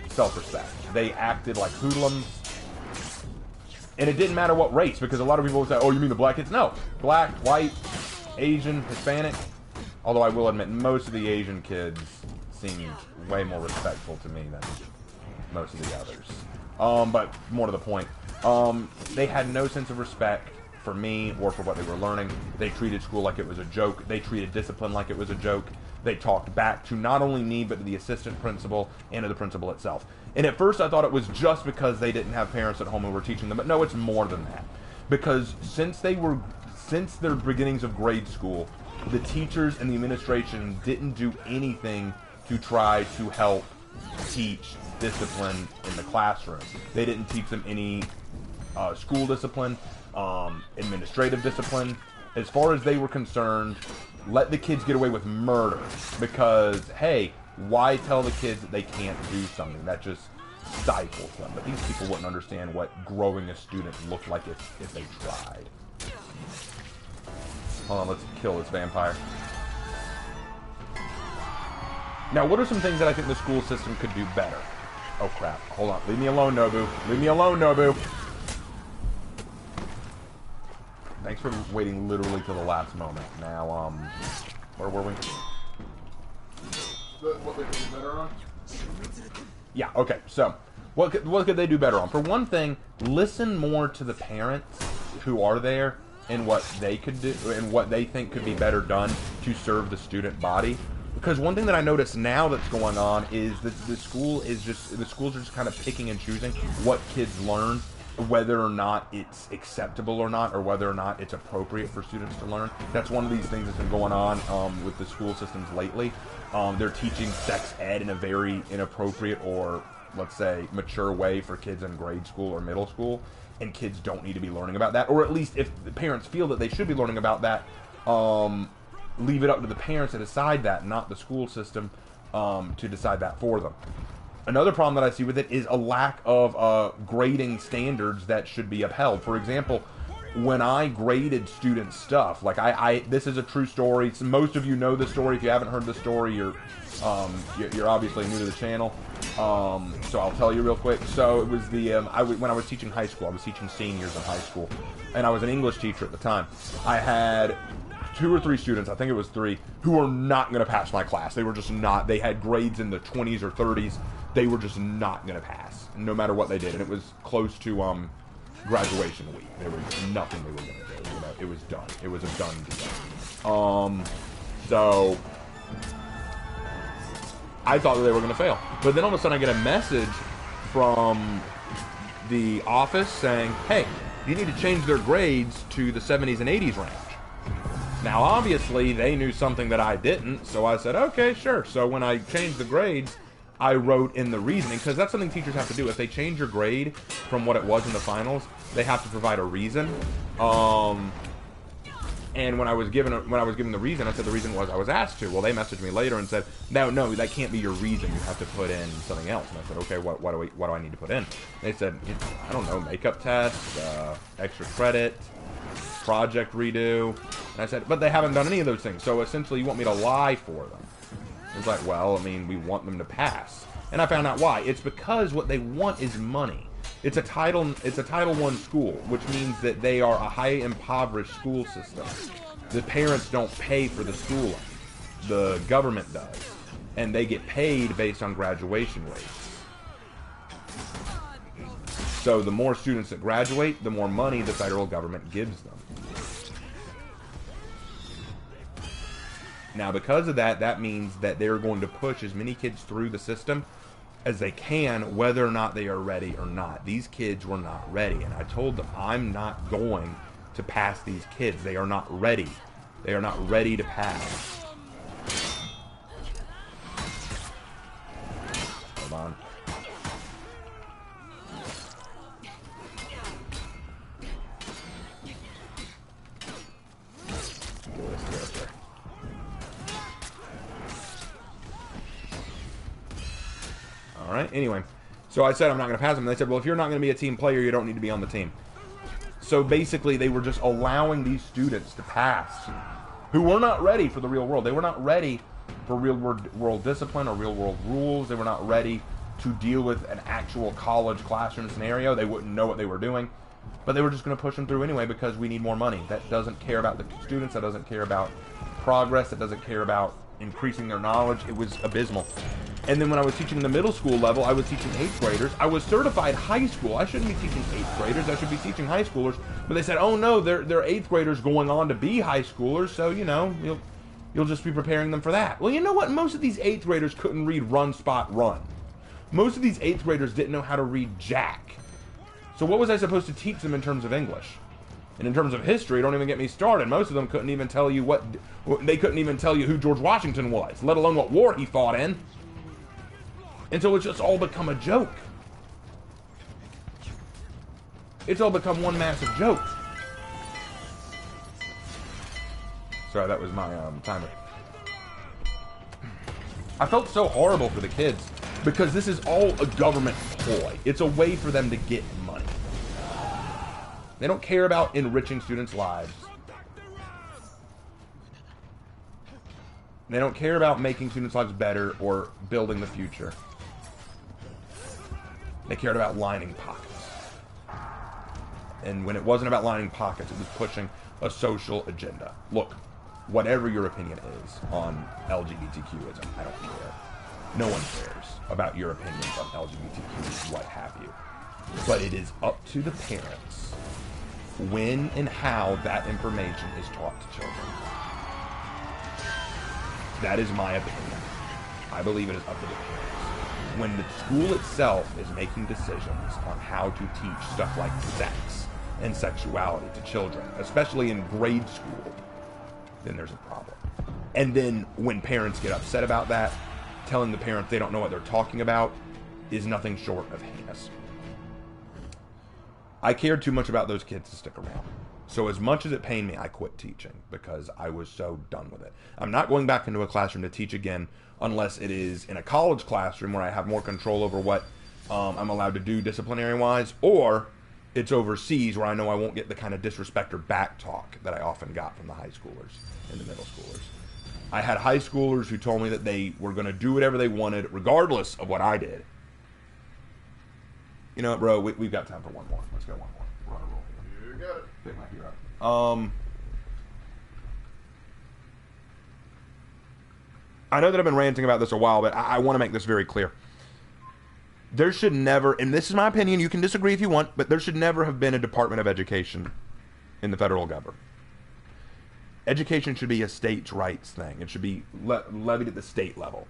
self-respect. They acted like hoodlums. And it didn't matter what race, because a lot of people would say, oh, you mean the black kids? No. Black, white, Asian, Hispanic. Although I will admit, most of the Asian kids seemed way more respectful to me than most of the others. But more to the point, they had no sense of respect for me or for what they were learning. They treated school like it was a joke. They treated discipline like it was a joke. They talked back to not only me, but to the assistant principal and to the principal itself. And at first I thought it was just because they didn't have parents at home who were teaching them, but no, it's more than that. Because since their beginnings of grade school, the teachers and the administration didn't do anything to try to help teach discipline in the classroom. They didn't teach them any school discipline, administrative discipline. As far as they were concerned, let the kids get away with murder because, hey, why tell the kids that they can't do something? That just stifles them. But these people wouldn't understand what growing a student looked like if they tried. Hold on, let's kill this vampire. Now, what are some things that I think the school system could do better? Oh, crap. Hold on. Leave me alone, Nobu. Leave me alone, Nobu. Thanks for waiting literally to the last moment. Now, where were we? What they could do better on? Yeah, okay. So, what could they do better on? For one thing, listen more to the parents who are there and what they could do and what they think could be better done to serve the student body. Because one thing that I notice now that's going on is that the schools are just kind of picking and choosing what kids learn, whether or not it's acceptable or not, or whether or not it's appropriate for students to learn. That's one of these things that's been going on with the school systems lately. They're teaching sex ed in a very inappropriate or, let's say, mature way for kids in grade school or middle school, and kids don't need to be learning about that. Or at least if the parents feel that they should be learning about that, leave it up to the parents to decide that, not the school system to decide that for them. Another problem that I see with it is a lack of grading standards that should be upheld. For example, when I graded student stuff, like this is a true story. So most of you know the story. If you haven't heard the story, you're obviously new to the channel. So I'll tell you real quick. So it was when I was teaching high school, I was teaching seniors in high school, and I was an English teacher at the time. I had 2 or 3 students, I think it was 3, who were not going to pass my class. They were just not. They had grades in the 20s or 30s. They were just not going to pass, no matter what they did. And it was close to graduation week. There was nothing they were going to do. You know, it was done. It was a done deal. So I thought that they were going to fail. But then all of a sudden I get a message from the office saying, hey, you need to change their grades to the 70s and 80s range. Now, obviously, they knew something that I didn't, so I said, okay, sure. So when I changed the grades, I wrote in the reasoning, because that's something teachers have to do. If they change your grade from what it was in the finals, they have to provide a reason. And when I was given the reason, I said the reason was I was asked to. Well, they messaged me later and said, no, that can't be your reason. You have to put in something else. And I said, okay, what do I need to put in? They said, I don't know, makeup test, extra credit, project redo. And I said, but they haven't done any of those things. So essentially, you want me to lie for them? It's like, well, I mean, we want them to pass. And I found out why. It's because what they want is money. It's a Title I school, which means that they are a high impoverished school system. The parents don't pay for the schooling. The government does. And they get paid based on graduation rates. So the more students that graduate, the more money the federal government gives them. Now, because of that, that means that they're going to push as many kids through the system as they can, whether or not they are ready or not. These kids were not ready, and I told them, I'm not going to pass these kids. They are not ready. They are not ready to pass. Hold on. Alright, anyway. So I said I'm not going to pass them. And they said, well, if you're not going to be a team player, you don't need to be on the team. So basically, they were just allowing these students to pass who were not ready for the real world. They were not ready for real world discipline or real world rules. They were not ready to deal with an actual college classroom scenario. They wouldn't know what they were doing. But they were just going to push them through anyway because we need more money. That doesn't care about the students. That doesn't care about progress. That doesn't care about increasing their knowledge. It was abysmal. And then when I was teaching the middle school level, I was teaching 8th graders. I was certified high school. I shouldn't be teaching 8th graders. I should be teaching high schoolers. But they said, oh no, they're 8th graders going on to be high schoolers, so, you know, you'll just be preparing them for that. Well, you know what? Most of these 8th graders couldn't read run, spot, run. Most of these 8th graders didn't know how to read jack. So what was I supposed to teach them in terms of English? And in terms of history, don't even get me started. Most of them couldn't even tell you they couldn't even tell you who George Washington was, let alone what war he fought in. And so it's just all become a joke. It's all become one massive joke. Sorry, that was my timer. I felt so horrible for the kids because this is all a government ploy. It's a way for them to get money. They don't care about enriching students' lives. They don't care about making students' lives better or building the future. They cared about lining pockets. And when it wasn't about lining pockets, it was pushing a social agenda. Look, whatever your opinion is on LGBTQism, I don't care. No one cares about your opinions on LGBTQ, what have you. But it is up to the parents when and how that information is taught to children. That is my opinion. I believe it is up to the parents. When the school itself is making decisions on how to teach stuff like sex and sexuality to children, especially in grade school, then there's a problem. And then when parents get upset about that, telling the parents they don't know what they're talking about is nothing short of heinous. I cared too much about those kids to stick around. So as much as it pained me, I quit teaching because I was so done with it. I'm not going back into a classroom to teach again unless it is in a college classroom where I have more control over what I'm allowed to do disciplinary-wise, or it's overseas where I know I won't get the kind of disrespect or back talk that I often got from the high schoolers and the middle schoolers. I had high schoolers who told me that they were going to do whatever they wanted regardless of what I did. You know what, bro? We've got time for one more. Let's go one more. We're on a roll here. You got it. Pick my hero. I know that I've been ranting about this a while, but I want to make this very clear. There should never, and this is my opinion, you can disagree if you want, but there should never have been a Department of Education in the federal government. Education should be a states' rights thing. It should be levied at the state level.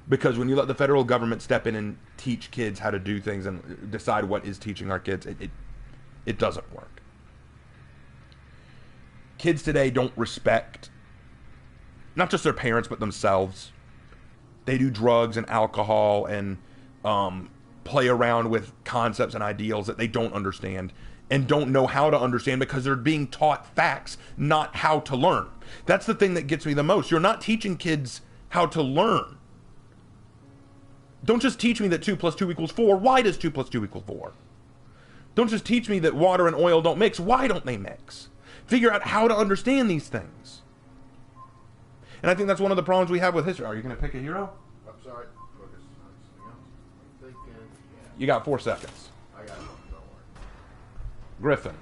Because when you let the federal government step in and teach kids how to do things and decide what is teaching our kids, it doesn't work. Kids today don't respect not just their parents, but themselves. They do drugs and alcohol and play around with concepts and ideals that they don't understand and don't know how to understand because they're being taught facts, not how to learn. That's the thing that gets me the most. You're not teaching kids how to learn. Don't just teach me that 2 + 2 = 4. Why does 2 + 2 = 4? Don't just teach me that water and oil don't mix. Why don't they mix? Figure out how to understand these things. And I think that's one of the problems we have with history. Are you going to pick a hero? I'm sorry. Focus on something else. I'm thinking. Yeah. You got 4 seconds. I got it. Don't worry. Griffin.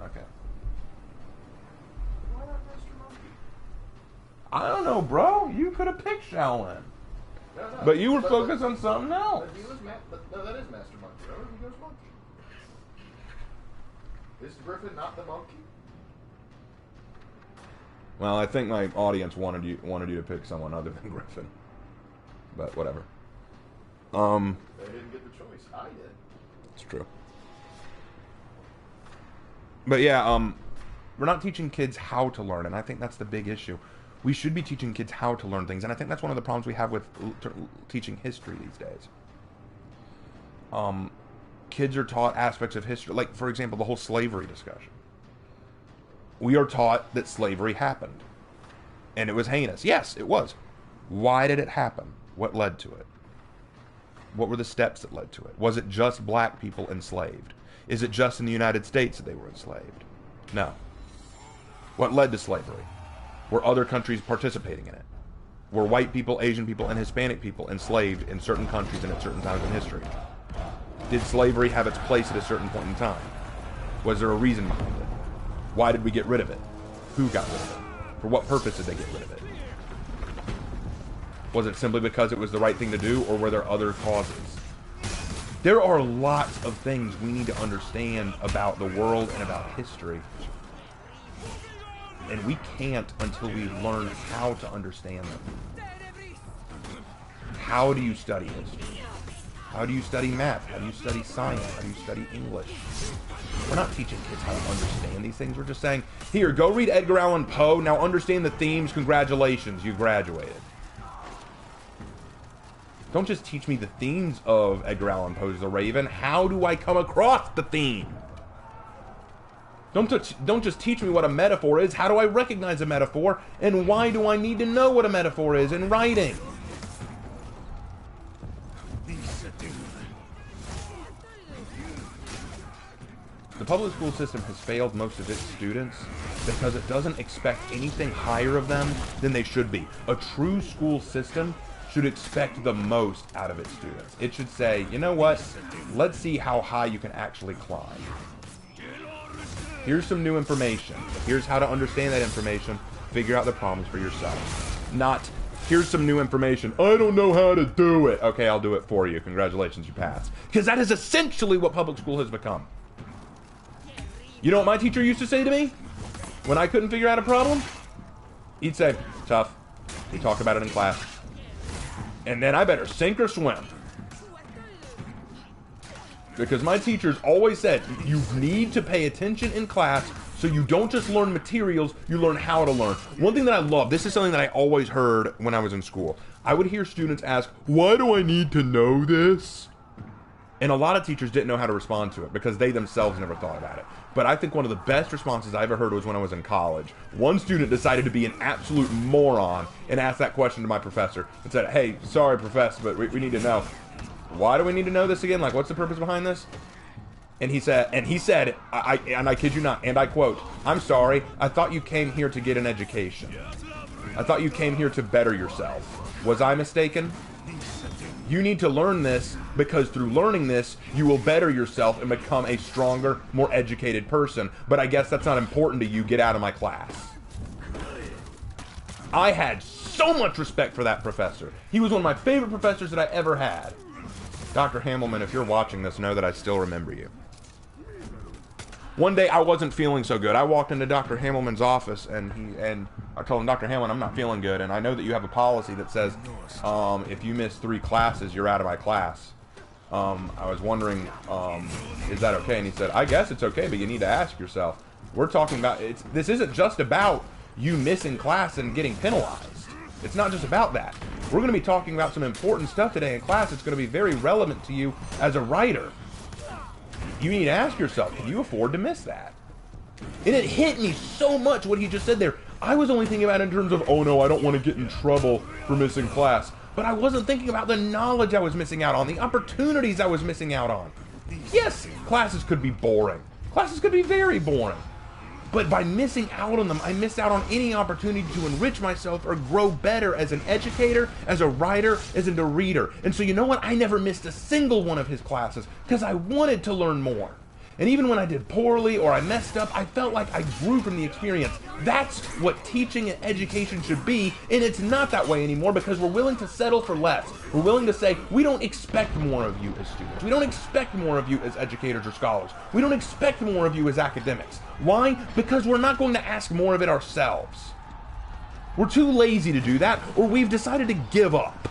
Okay. Why not Mr. Monkey? I don't know, bro. You could have picked Shaolin. No, But you were focused on something else. But he was no, that is Master Monkey. Remember, he goes monkey. Is Griffin not the monkey? Well, I think my audience wanted you to pick someone other than Griffin. But whatever. They didn't get the choice. I did. It's true. But yeah, we're not teaching kids how to learn, and I think that's the big issue. We should be teaching kids how to learn things, and I think that's one of the problems we have with teaching history these days. Kids are taught aspects of history, like, for example, the whole slavery discussion. We are taught that slavery happened, and it was heinous. Yes, it was. Why did it happen? What led to it? What were the steps that led to it? Was it just black people enslaved? Is it just in the United States that they were enslaved? No. What led to slavery? Were other countries participating in it? Were white people, Asian people, and Hispanic people enslaved in certain countries and at certain times in history? Did slavery have its place at a certain point in time? Was there a reason behind it? Why did we get rid of it? Who got rid of it? For what purpose did they get rid of it? Was it simply because it was the right thing to do, or were there other causes? There are lots of things we need to understand about the world and about history. And we can't until we learn how to understand them. How do you study history? How do you study math? How do you study science? How do you study English? We're not teaching kids how to understand these things. We're just saying, here, go read Edgar Allan Poe. Now understand the themes. Congratulations, you graduated. Don't just teach me the themes of Edgar Allan Poe's The Raven. How do I come across the theme? Don't just teach me what a metaphor is. How do I recognize a metaphor? And why do I need to know what a metaphor is in writing? The public school system has failed most of its students because it doesn't expect anything higher of them than they should be. A true school system should expect the most out of its students. It should say, you know what, let's see how high you can actually climb. Here's some new information. Here's how to understand that information. Figure out the problems for yourself. Not, here's some new information. I don't know how to do it. Okay, I'll do it for you. Congratulations, you passed. Because that is essentially what public school has become. You know what my teacher used to say to me when I couldn't figure out a problem? He'd say, tough. We talk about it in class. And then I better sink or swim. Because my teachers always said, you need to pay attention in class so you don't just learn materials, you learn how to learn. One thing that I love, this is something that I always heard when I was in school. I would hear students ask, why do I need to know this? And a lot of teachers didn't know how to respond to it because they themselves never thought about it. But I think one of the best responses I ever heard was when I was in college. One student decided to be an absolute moron and asked that question to my professor and said, hey, sorry, professor, but we need to know. Why do we need to know this again? Like, what's the purpose behind this? And he said, I kid you not, and I quote, I'm sorry, I thought you came here to get an education. I thought you came here to better yourself. Was I mistaken? You need to learn this because through learning this, you will better yourself and become a stronger, more educated person. But I guess that's not important to you. Get out of my class. I had so much respect for that professor. He was one of my favorite professors that I ever had. Dr. Hamelman, if you're watching this, know that I still remember you. One day I wasn't feeling so good. I walked into Dr. Hamelman's office and I told him, Dr. Hamelman, I'm not feeling good, and I know that you have a policy that says if you miss 3 classes, you're out of my class. I was wondering, is that okay? And he said, I guess it's okay, but you need to ask yourself. We're talking about, this isn't just about you missing class and getting penalized. It's not just about that. We're going to be talking about some important stuff today in class. It's going to be very relevant to you as a writer. You need to ask yourself, can you afford to miss that? And it hit me so much what he just said there. I was only thinking about it in terms of, oh no, I don't want to get in trouble for missing class. But I wasn't thinking about the knowledge I was missing out on, the opportunities I was missing out on. Yes, classes could be boring. Classes could be very boring. But by missing out on them, I missed out on any opportunity to enrich myself or grow better as an educator, as a writer, as a reader. And so you know what? I never missed a single one of his classes because I wanted to learn more. And even when I did poorly or I messed up, I felt like I grew from the experience. That's what teaching and education should be, and it's not that way anymore because we're willing to settle for less. We're willing to say, we don't expect more of you as students. We don't expect more of you as educators or scholars. We don't expect more of you as academics. Why? Because we're not going to ask more of it ourselves. We're too lazy to do that, or we've decided to give up.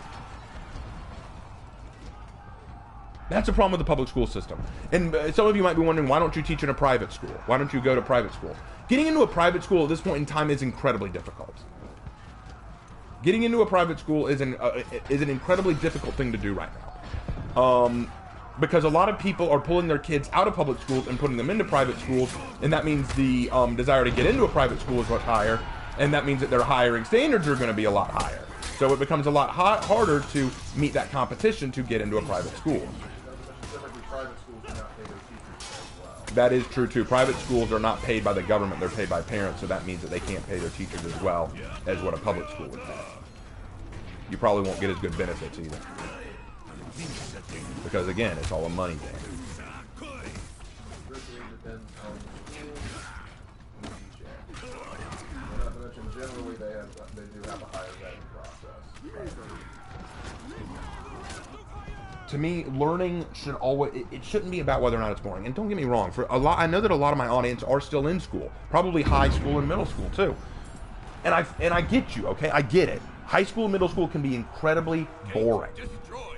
That's a problem with the public school system. And some of you might be wondering, why don't you teach in a private school? Why don't you go to private school? Getting into a private school at this point in time is incredibly difficult. Getting into a private school is an incredibly difficult thing to do right now. Because a lot of people are pulling their kids out of public schools and putting them into private schools, and that means the desire to get into a private school is much higher, and that means that their hiring standards are going to be a lot higher. So it becomes a lot harder to meet that competition to get into a private school. That is true too. Private schools are not paid by the government, they're paid by parents, so that means that they can't pay their teachers as well as what a public school would pay. You probably won't get as good benefits either. Because again, it's all a money thing. Generally, they do have a higher vetting process. To me, learning should always, it shouldn't be about whether or not it's boring. And don't get me wrong, for a lot, I know that a lot of my audience are still in school, probably high school and middle school too. And I get you, okay? I get it. High school and middle school can be incredibly boring.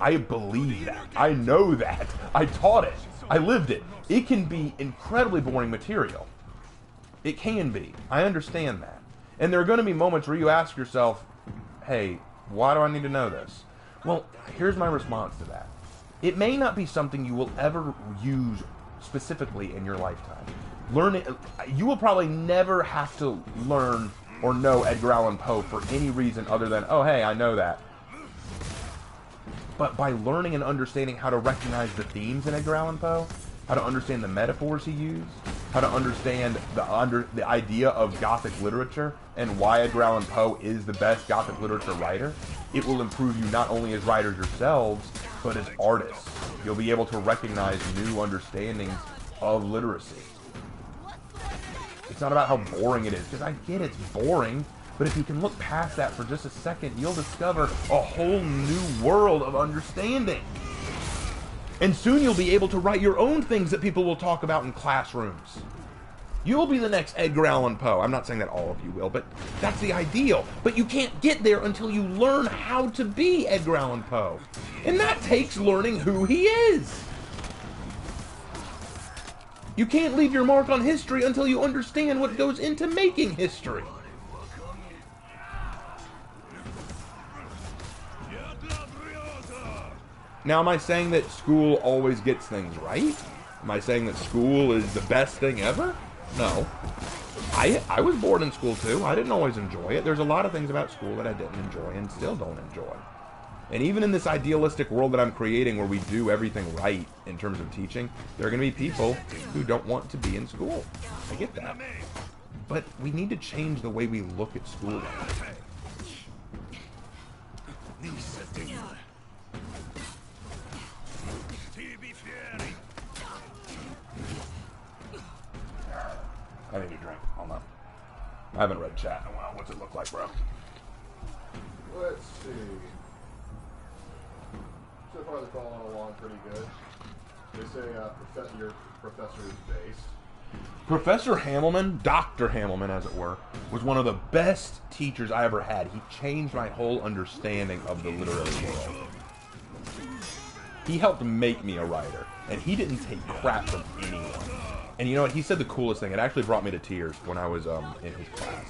I believe that. I know that. I taught it. I lived it. It can be incredibly boring material. It can be. I understand that. And there are going to be moments where you ask yourself, hey, why do I need to know this? Well, here's my response to that. It may not be something you will ever use specifically in your lifetime. You will probably never have to learn or know Edgar Allan Poe for any reason other than, oh, hey, I know that. But by learning and understanding how to recognize the themes in Edgar Allan Poe, how to understand the metaphors he used, how to understand the idea of Gothic literature and why Edgar Allan Poe is the best Gothic literature writer, it will improve you not only as writers yourselves, but as artists. You'll be able to recognize new understandings of literacy. It's not about how boring it is, because I get it's boring, but if you can look past that for just a second, you'll discover a whole new world of understanding. And soon you'll be able to write your own things that people will talk about in classrooms. You'll be the next Edgar Allan Poe. I'm not saying that all of you will, but that's the ideal. But you can't get there until you learn how to be Edgar Allan Poe. And that takes learning who he is. You can't leave your mark on history until you understand what goes into making history. Now, am I saying that school always gets things right? Am I saying that school is the best thing ever? No. I was bored in school too. I didn't always enjoy it. There's a lot of things about school that I didn't enjoy and still don't enjoy. And even in this idealistic world that I'm creating where we do everything right in terms of teaching, there are going to be people who don't want to be in school. I get that. But we need to change the way we look at school. I need a drink. Hold on. I haven't read chat in a while. What's it look like, bro? Let's see. So far, they're following along pretty good. They say your professor is based. Professor Hamelman, Dr. Hamelman as it were, was one of the best teachers I ever had. He changed my whole understanding of the literary world. He helped make me a writer, and he didn't take crap from anyone. And you know what? He said the coolest thing. It actually brought me to tears when I was in his class.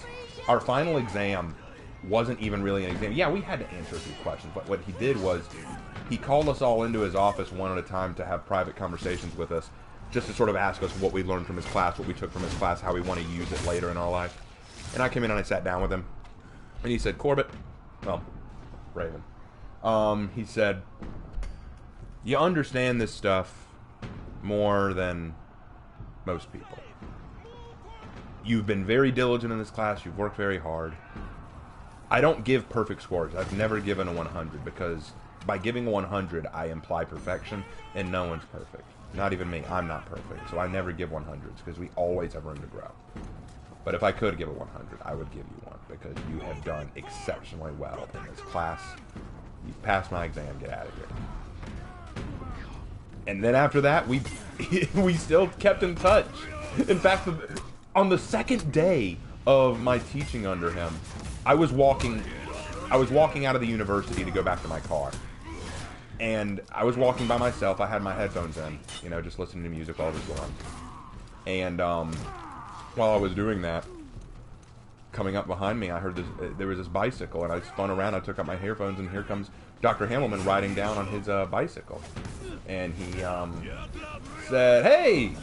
Our final exam wasn't even really an exam. Yeah, we had to answer a few questions, but what he did was he called us all into his office one at a time to have private conversations with us, just to sort of ask us what we learned from his class, what we took from his class, how we want to use it later in our life. And I came in and I sat down with him, and he said, Corbett, well, Raven, he said, you understand this stuff more than most people. You've been very diligent in this class. You've worked very hard. I don't give perfect scores. I've never given a 100 because by giving a 100, I imply perfection, and no one's perfect. Not even me. I'm not perfect. So I never give 100s because we always have room to grow. But if I could give a 100, I would give you one because you have done exceptionally well in this class. You passed my exam. Get out of here. And then after that, we still kept in touch. In fact, on the second day of my teaching under him, I was walking out of the university to go back to my car. And I was walking by myself. I had my headphones in, you know, just listening to music while it was going. And while I was doing that, coming up behind me, I heard there was this bicycle, and I spun around. I took out my earphones, and here comes Dr. Hamelman riding down on his bicycle. And he said, hey,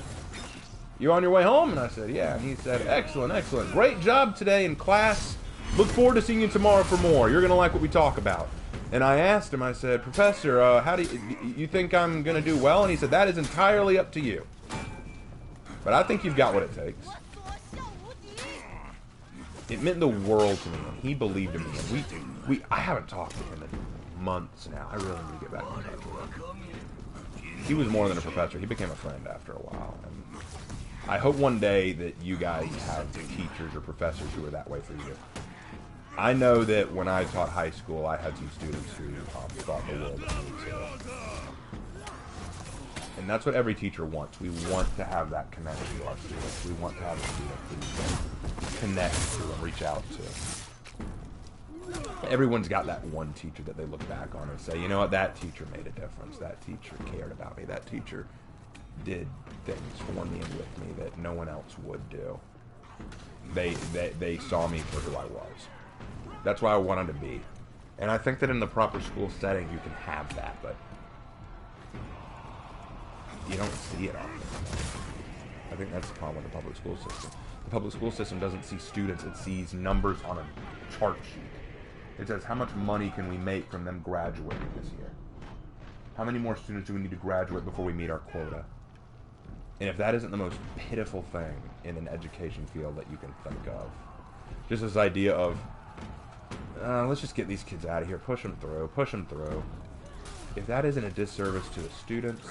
you on your way home? And I said, yeah. And he said, excellent, excellent. Great job today in class. Look forward to seeing you tomorrow for more. You're going to like what we talk about. And I asked him, I said, Professor, how do you think I'm going to do well? And he said, that is entirely up to you. But I think you've got what it takes. It meant the world to me, and he believed in me. And I haven't talked to him in months now. I really need to get back in touch with him. He was more than a professor. He became a friend after a while. And I hope one day that you guys have teachers or professors who are that way for you. I know that when I taught high school, I had some students who thought the world of me too. And that's what every teacher wants. We want to have that connection to our students. We want to have a student who we can connect to and reach out to. Everyone's got that one teacher that they look back on and say, you know what, that teacher made a difference. That teacher cared about me. That teacher did things for me and with me that no one else would do. They saw me for who I was. That's why I wanted to be. And I think that in the proper school setting, you can have that, but you don't see it often. I think that's the problem with the public school system. The public school system doesn't see students, it sees numbers on a chart sheet. It says, how much money can we make from them graduating this year? How many more students do we need to graduate before we meet our quota? And if that isn't the most pitiful thing in an education field that you can think of, just this idea of, let's just get these kids out of here, push them through, push them through. If that isn't a disservice to the students,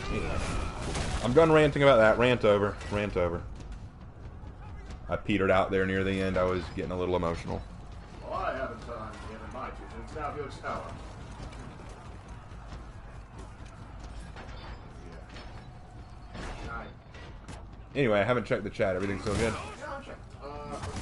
anyway, I'm done ranting about that. Rant over. Rant over. I petered out there near the end. I was getting a little emotional. Well, I haven't done even my tuitions. Now goes Ella. Anyway, I haven't checked the chat. Everything's still good? Yeah, I'll check. Let's see.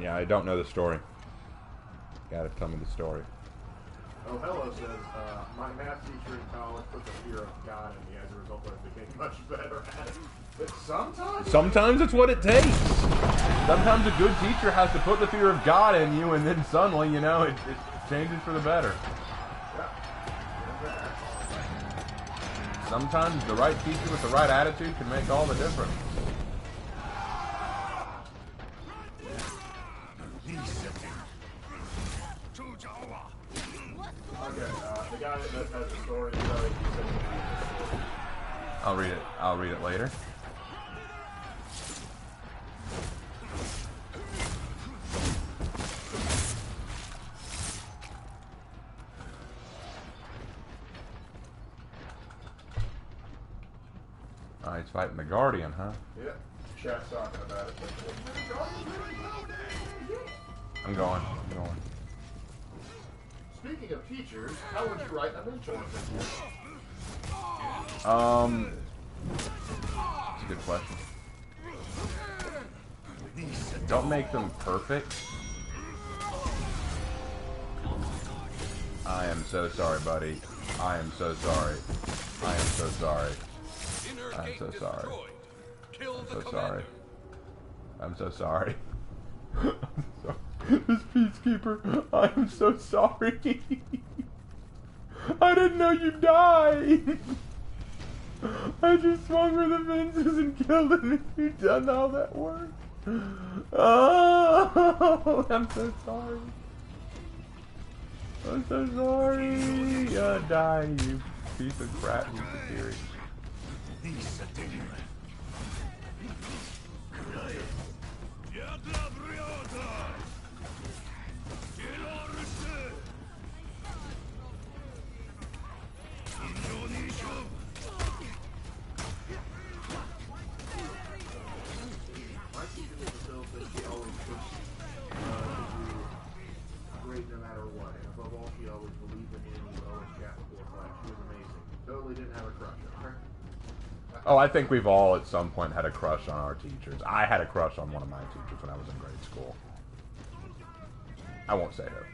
Yeah, I don't know the story. Gotta tell me the story. Oh, hello says, my math teacher in college put the fear of God in me. As a result, I became much better at it. But Sometimes it's what it takes. Sometimes a good teacher has to put the fear of God in you, and then suddenly, you know, it changes for the better. Sometimes the right teacher with the right attitude can make all the difference. The guy that has the story, I'll read it. I'll read it later. Oh, he's fighting the Guardian, huh? Yep. Chat's talking about it. I'm going. Speaking of teachers, how would you write a mentor? That's a good question. Don't make them perfect. I am so sorry, buddy. I am so sorry. I am so sorry. I'm so sorry. I'm so sorry. I'm so sorry. This Peacekeeper, I am so sorry. I didn't know you died. I just swung for the fences and killed him, and you done all that work. Oh, I'm so sorry. I'm so sorry. Die, you piece of crap, you theory. No matter what, and above all, she always believed in me and would always chat before class. She was amazing. Totally didn't have a crush on her. Oh, I think we've all at some point had a crush on our teachers. I had a crush on one of my teachers when I was in grade school. I won't say who.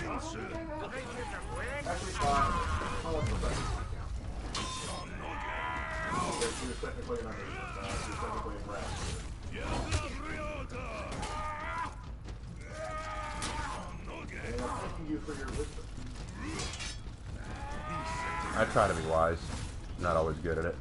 Actually, I'll let the second count. She was technically an undergrad. She was technically a grad student. And I'm thanking you for your wisdom. I try to be wise. Not always good at it.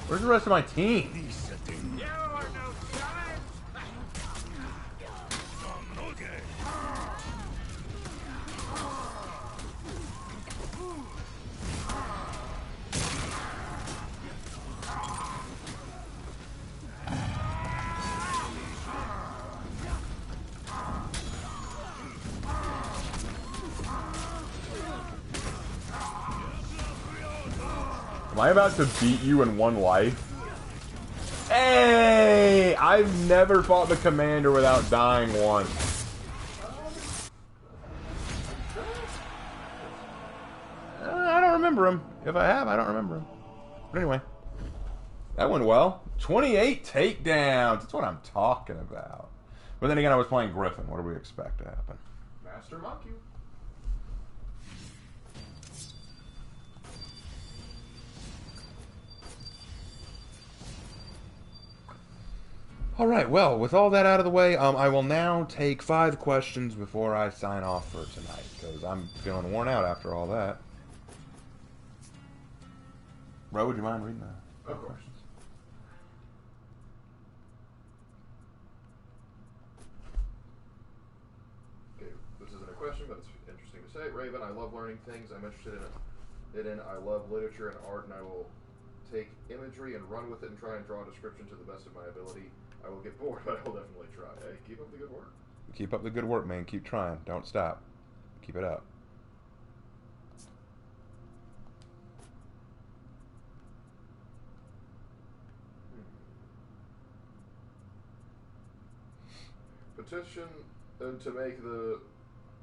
Where's the rest of my team? Am I about to beat you in one life? Hey! I've never fought the commander without dying once. I don't remember remember him. If I have, I don't remember him. But anyway, that went well. 28 takedowns. That's what I'm talking about. But then again, I was playing Griffin. What do we expect to happen? Master Monkey. All right, well, with all that out of the way, I will now take 5 questions before I sign off for tonight, because I'm feeling worn out after all that. Ro, would you mind reading the questions? Okay, this isn't a question, but it's interesting to say. Raven, I love learning things. I'm interested in it. I love literature and art, and I will take imagery and run with it and try and draw a description to the best of my ability. I will get bored, but I will definitely try. Hey, keep up the good work. Keep up the good work, man. Keep trying. Don't stop. Keep it up. Petition to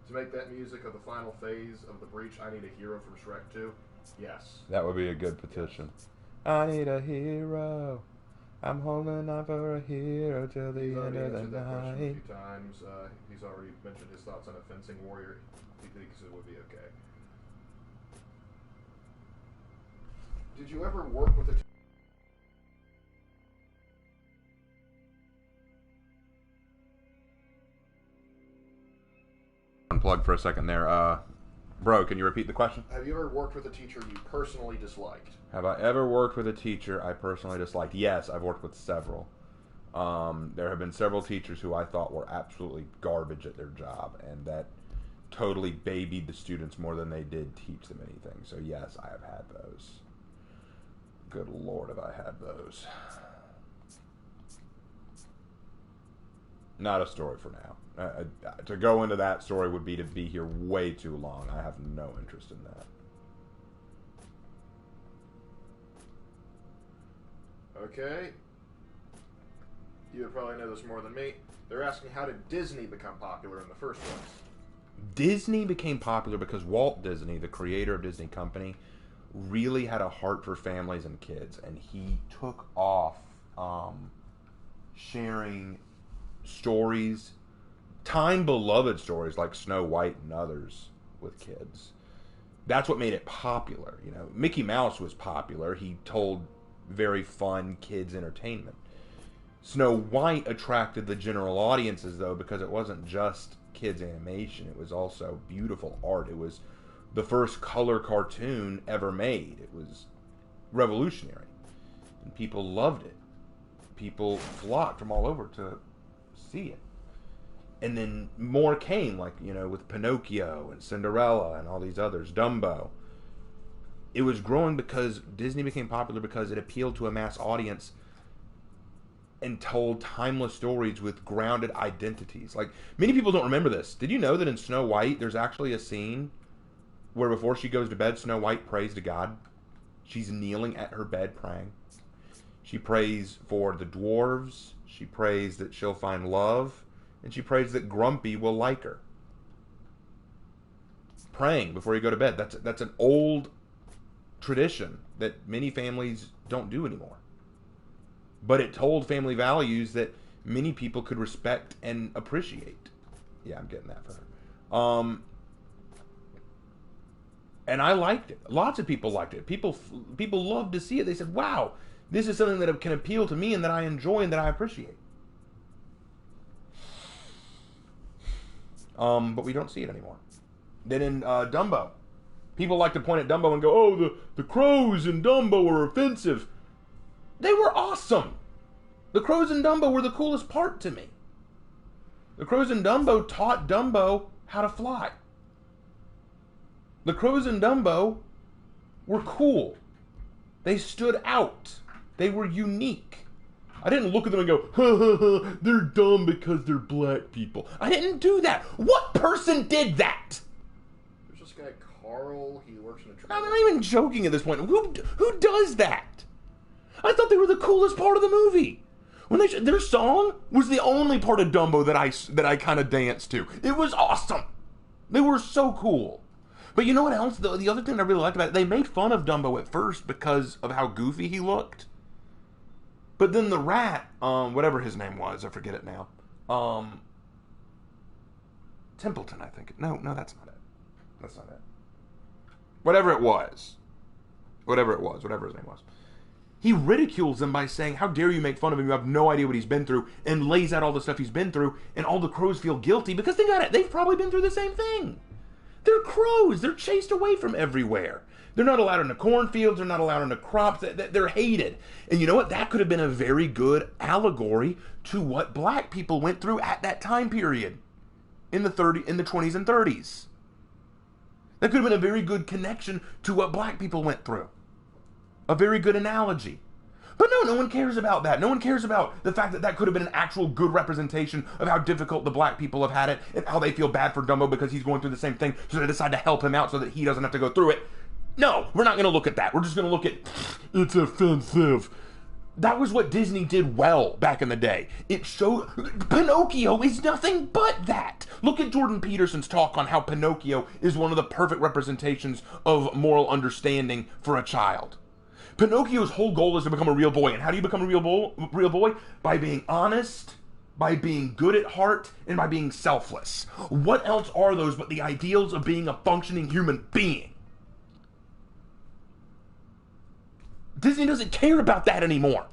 make that music of the final phase of the breach. I need a hero from Shrek 2. Yes. That would be a good petition. I need a hero. I'm holding on for a hero till the end of the that question a night. few times. He's already mentioned his thoughts on a fencing warrior. He thinks it would be okay. Did you ever work with a Unplugged for a second there. Bro, can you repeat the question? Have you ever worked with a teacher you personally disliked? Have I ever worked with a teacher I personally disliked? Yes, I've worked with several. There have been several teachers who I thought were absolutely garbage at their job, and that totally babied the students more than they did teach them anything. So yes, I have had those. Good Lord, have I had those. Not a story for now. To go into that story would be to be here way too long. I have no interest in that. Okay. You would probably know this more than me. They're asking, how did Disney become popular in the first place? Disney became popular because Walt Disney, the creator of Disney Company, really had a heart for families and kids, and he took off sharing stories, time-beloved stories like Snow White and others with kids. That's what made it popular. You know, Mickey Mouse was popular. He told very fun kids' entertainment. Snow White attracted the general audiences, though, because it wasn't just kids' animation. It was also beautiful art. It was the first color cartoon ever made. It was revolutionary. And people loved it. People flocked from all over to see it. And then more came, like, you know, with Pinocchio and Cinderella and all these others, Dumbo. It was growing because Disney became popular because it appealed to a mass audience and told timeless stories with grounded identities. Like, many people don't remember this. Did you know that in Snow White, there's actually a scene where before she goes to bed, Snow White prays to God? She's kneeling at her bed praying. She prays for the dwarves. She prays that she'll find love. And she prays that Grumpy will like her. Praying before you go to bed. That's an old tradition that many families don't do anymore. But it told family values that many people could respect and appreciate. Yeah, I'm getting that for her. And I liked it. Lots of people liked it. People loved to see it. They said, wow, this is something that can appeal to me and that I enjoy and that I appreciate. But we don't see it anymore. Then in Dumbo, people like to point at Dumbo and go, oh, the crows in Dumbo are offensive. They were awesome. The crows in Dumbo were the coolest part to me. The crows in Dumbo taught Dumbo how to fly. The crows in Dumbo were cool. They stood out. They were unique. I didn't look at them and go, ha ha ha, they're dumb because they're black people. I didn't do that. What person did that? There's this guy, Carl. He works in a I'm not even joking at this point. Who does that? I thought they were the coolest part of the movie. When their song was the only part of Dumbo that I kind of danced to. It was awesome. They were so cool. But you know what else? The other thing I really liked about it, they made fun of Dumbo at first because of how goofy he looked. But then the rat, whatever his name was, I forget it now. Templeton, I think. No, that's not it. That's not it. Whatever it was. Whatever his name was. He ridicules them by saying, how dare you make fun of him? You have no idea what he's been through, and lays out all the stuff he's been through, and all the crows feel guilty because they got it. They've probably been through the same thing. They're crows. They're chased away from everywhere. They're not allowed in the cornfields. They're not allowed in the crops. They're hated. And you know what? That could have been a very good allegory to what black people went through at that time period in the 20s and 30s. That could have been a very good connection to what black people went through. A very good analogy. But no one cares about that. No one cares about the fact that that could have been an actual good representation of how difficult the black people have had it and how they feel bad for Dumbo because he's going through the same thing, so they decide to help him out so that he doesn't have to go through it. No, we're not going to look at that. We're just going to look at, it's offensive. That was what Disney did well back in the day. It showed, Pinocchio is nothing but that. Look at Jordan Peterson's talk on how Pinocchio is one of the perfect representations of moral understanding for a child. Pinocchio's whole goal is to become a real boy. And how do you become a real boy? By being honest, by being good at heart, and by being selfless. What else are those but the ideals of being a functioning human being? Disney doesn't care about that anymore.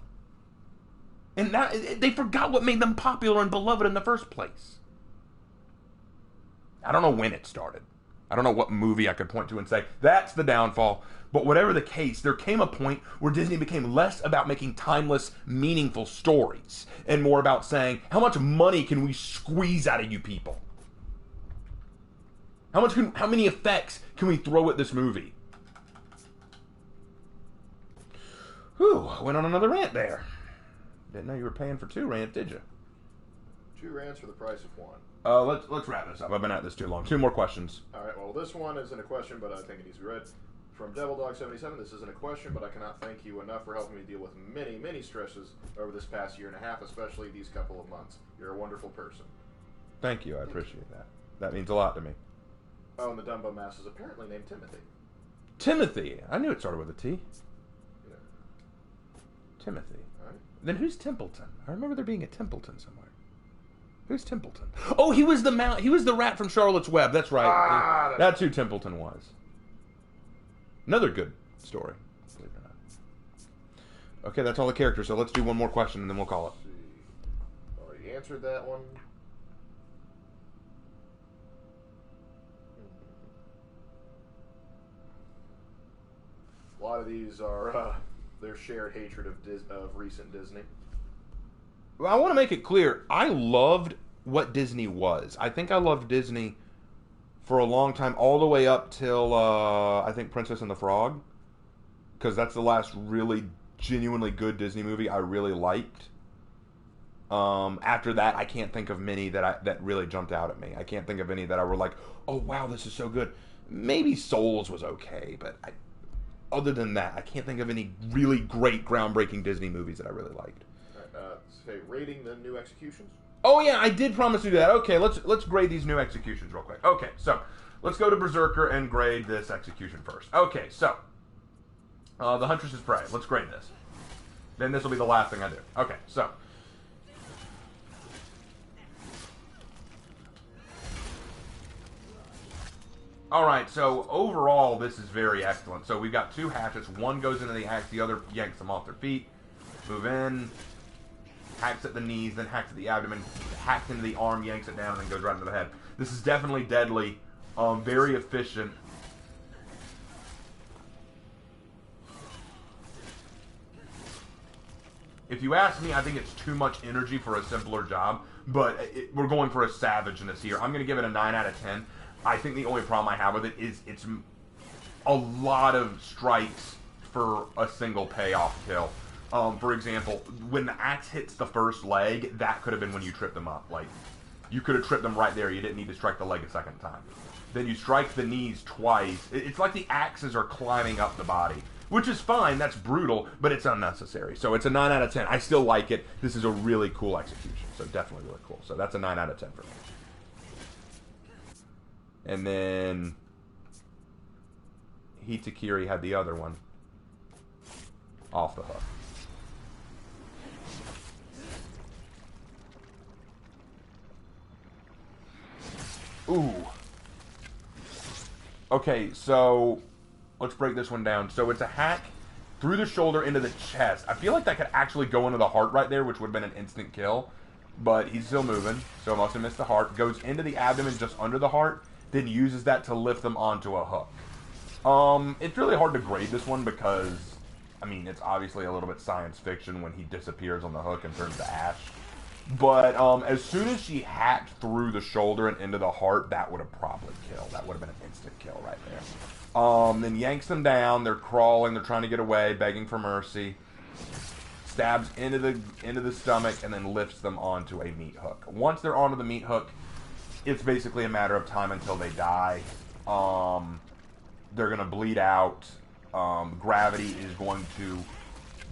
And now they forgot what made them popular and beloved in the first place. I don't know when it started. I don't know what movie I could point to and say, that's the downfall. But whatever the case, there came a point where Disney became less about making timeless, meaningful stories and more about saying, how much money can we squeeze out of you people? How many effects can we throw at this movie? Whew, went on another rant there. Didn't know you were paying for 2 rants, did you? 2 rants for the price of 1. Let's wrap this up. I've been at this too long. 2 more questions. Alright, well, this one isn't a question, but I think it needs to be read. From DevilDog77, this isn't a question, but I cannot thank you enough for helping me deal with many, many stresses over this past year and a half, especially these couple of months. You're a wonderful person. Thank you. I appreciate that. That means a lot to me. Oh, and the Dumbo Mouse is apparently named Timothy. Timothy. I knew it started with a T. Yeah. Timothy. All right. Then who's Templeton? I remember there being a Templeton somewhere. Who's Templeton? Oh, he was the rat from Charlotte's Web. That's right. That's who Templeton was. Another good story, believe it or not. Okay, that's all the characters, so let's do one more question and then we'll call it. Let's see. Already answered that one. A lot of these are their shared hatred of recent Disney. Well, I want to make it clear, I loved what Disney was. I think I loved Disney for a long time, all the way up till, I think, Princess and the Frog. Because that's the last really genuinely good Disney movie I really liked. After that, I can't think of many that really jumped out at me. I can't think of any that I were like, oh, wow, this is so good. Maybe Souls was okay, but other than that, I can't think of any really great, groundbreaking Disney movies that I really liked. All right, say, rating the new executions. Oh yeah, I did promise to do that. Okay, let's grade these new executions real quick. Okay, so let's go to Berserker and grade this execution first. Okay, so the Huntress's Prey. Let's grade this. Then this will be the last thing I do. Okay, so all right. So overall, this is very excellent. So we've got 2 hatchets. One goes into the axe, the other yanks them off their feet. Move in. Hacks at the knees, then hacks at the abdomen, hacks into the arm, yanks it down, and then goes right into the head. This is definitely deadly, very efficient. If you ask me, I think it's too much energy for a simpler job, but we're going for a savageness here. I'm going to give it a 9 out of 10. I think the only problem I have with it is it's a lot of strikes for a single payoff kill. For example, when the axe hits the first leg, that could have been when you tripped them up. Like, you could have tripped them right there. You didn't need to strike the leg a second time. Then you strike the knees twice. It's like the axes are climbing up the body, which is fine. That's brutal, but it's unnecessary. So it's a 9 out of 10. I still like it. This is a really cool execution. So definitely really cool. So that's a 9 out of 10 for me. And then Hitakiri had the other one. Off the hook. Ooh. Okay, so let's break this one down. So it's a hack through the shoulder into the chest. I feel like that could actually go into the heart right there, which would have been an instant kill. But he's still moving, so must have missed the heart. Goes into the abdomen just under the heart, then uses that to lift them onto a hook. It's really hard to grade this one because, I mean, it's obviously a little bit science fiction when he disappears on the hook and turns to ash. But as soon as she hacked through the shoulder and into the heart, that would have probably killed. That would have been an instant kill right there. Then yanks them down. They're crawling. They're trying to get away, begging for mercy. Stabs into the stomach and then lifts them onto a meat hook. Once they're onto the meat hook, it's basically a matter of time until they die. They're going to bleed out. Gravity is going to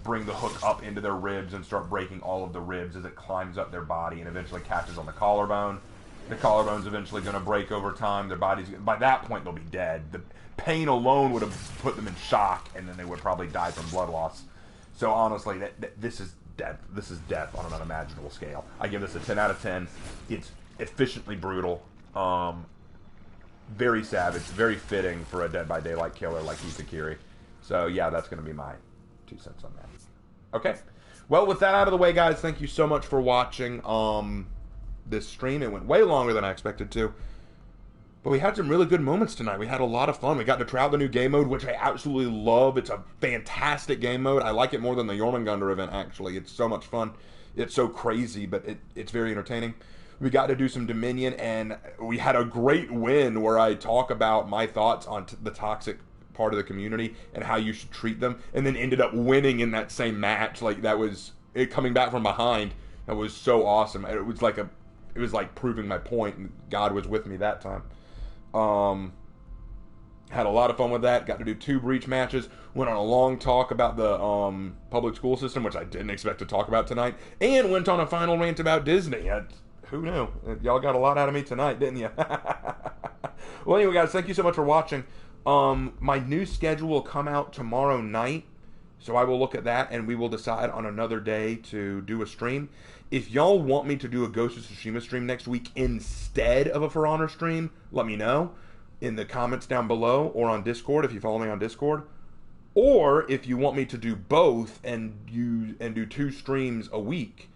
bring the hook up into their ribs and start breaking all of the ribs as it climbs up their body and eventually catches on the collarbone. The collarbone's eventually going to break over time. Their bodies, by that point, they'll be dead. The pain alone would have put them in shock, and then they would probably die from blood loss. So honestly, this is death. This is death on an unimaginable scale. I give this a 10 out of 10. It's efficiently brutal, very savage, very fitting for a Dead by Daylight killer like Hitakiri. So yeah, that's going to be my 2 cents on that. Okay. Well, with that out of the way, guys, thank you so much for watching this stream. It went way longer than I expected to. But we had some really good moments tonight. We had a lot of fun. We got to try out the new game mode, which I absolutely love. It's a fantastic game mode. I like it more than the Jormungandr event, actually. It's so much fun. It's so crazy, but it's very entertaining. We got to do some Dominion, and we had a great win where I talk about my thoughts on the toxic part of the community and how you should treat them, and then ended up winning in that same match. Like, that was it, coming back from behind. That was so awesome. It was like proving my point, and God was with me that time. Had a lot of fun with that. Got to do 2 breach matches. Went on a long talk about the public school system, which I didn't expect to talk about tonight, and went on a final rant about Disney. Who knew? Y'all got a lot out of me tonight, didn't you? Well, anyway, guys, thank you so much for watching. My new schedule will come out tomorrow night, so I will look at that, and we will decide on another day to do a stream. If y'all want me to do a Ghost of Tsushima stream next week instead of a For Honor stream, let me know in the comments down below or on Discord if you follow me on Discord. Or if you want me to do both and do 2 streams a week,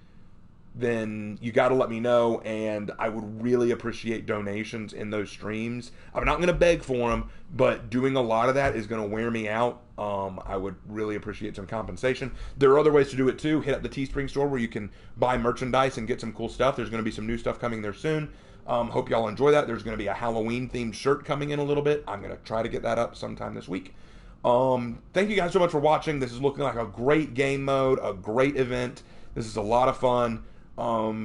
then you got to let me know, and I would really appreciate donations in those streams. I'm not going to beg for them, but doing a lot of that is going to wear me out. I would really appreciate some compensation. There are other ways to do it too. Hit up the Teespring store where you can buy merchandise and get some cool stuff. There's going to be some new stuff coming there soon. Hope y'all enjoy that. There's going to be a Halloween-themed shirt coming in a little bit. I'm going to try to get that up sometime this week. Thank you guys so much for watching. This is looking like a great game mode, a great event. This is a lot of fun.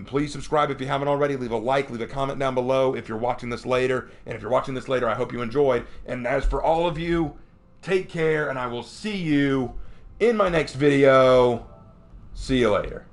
Please subscribe if you haven't already. Leave a like, leave a comment down below if you're watching this later. And if you're watching this later, I hope you enjoyed. And as for all of you, take care, and I will see you in my next video. See you later.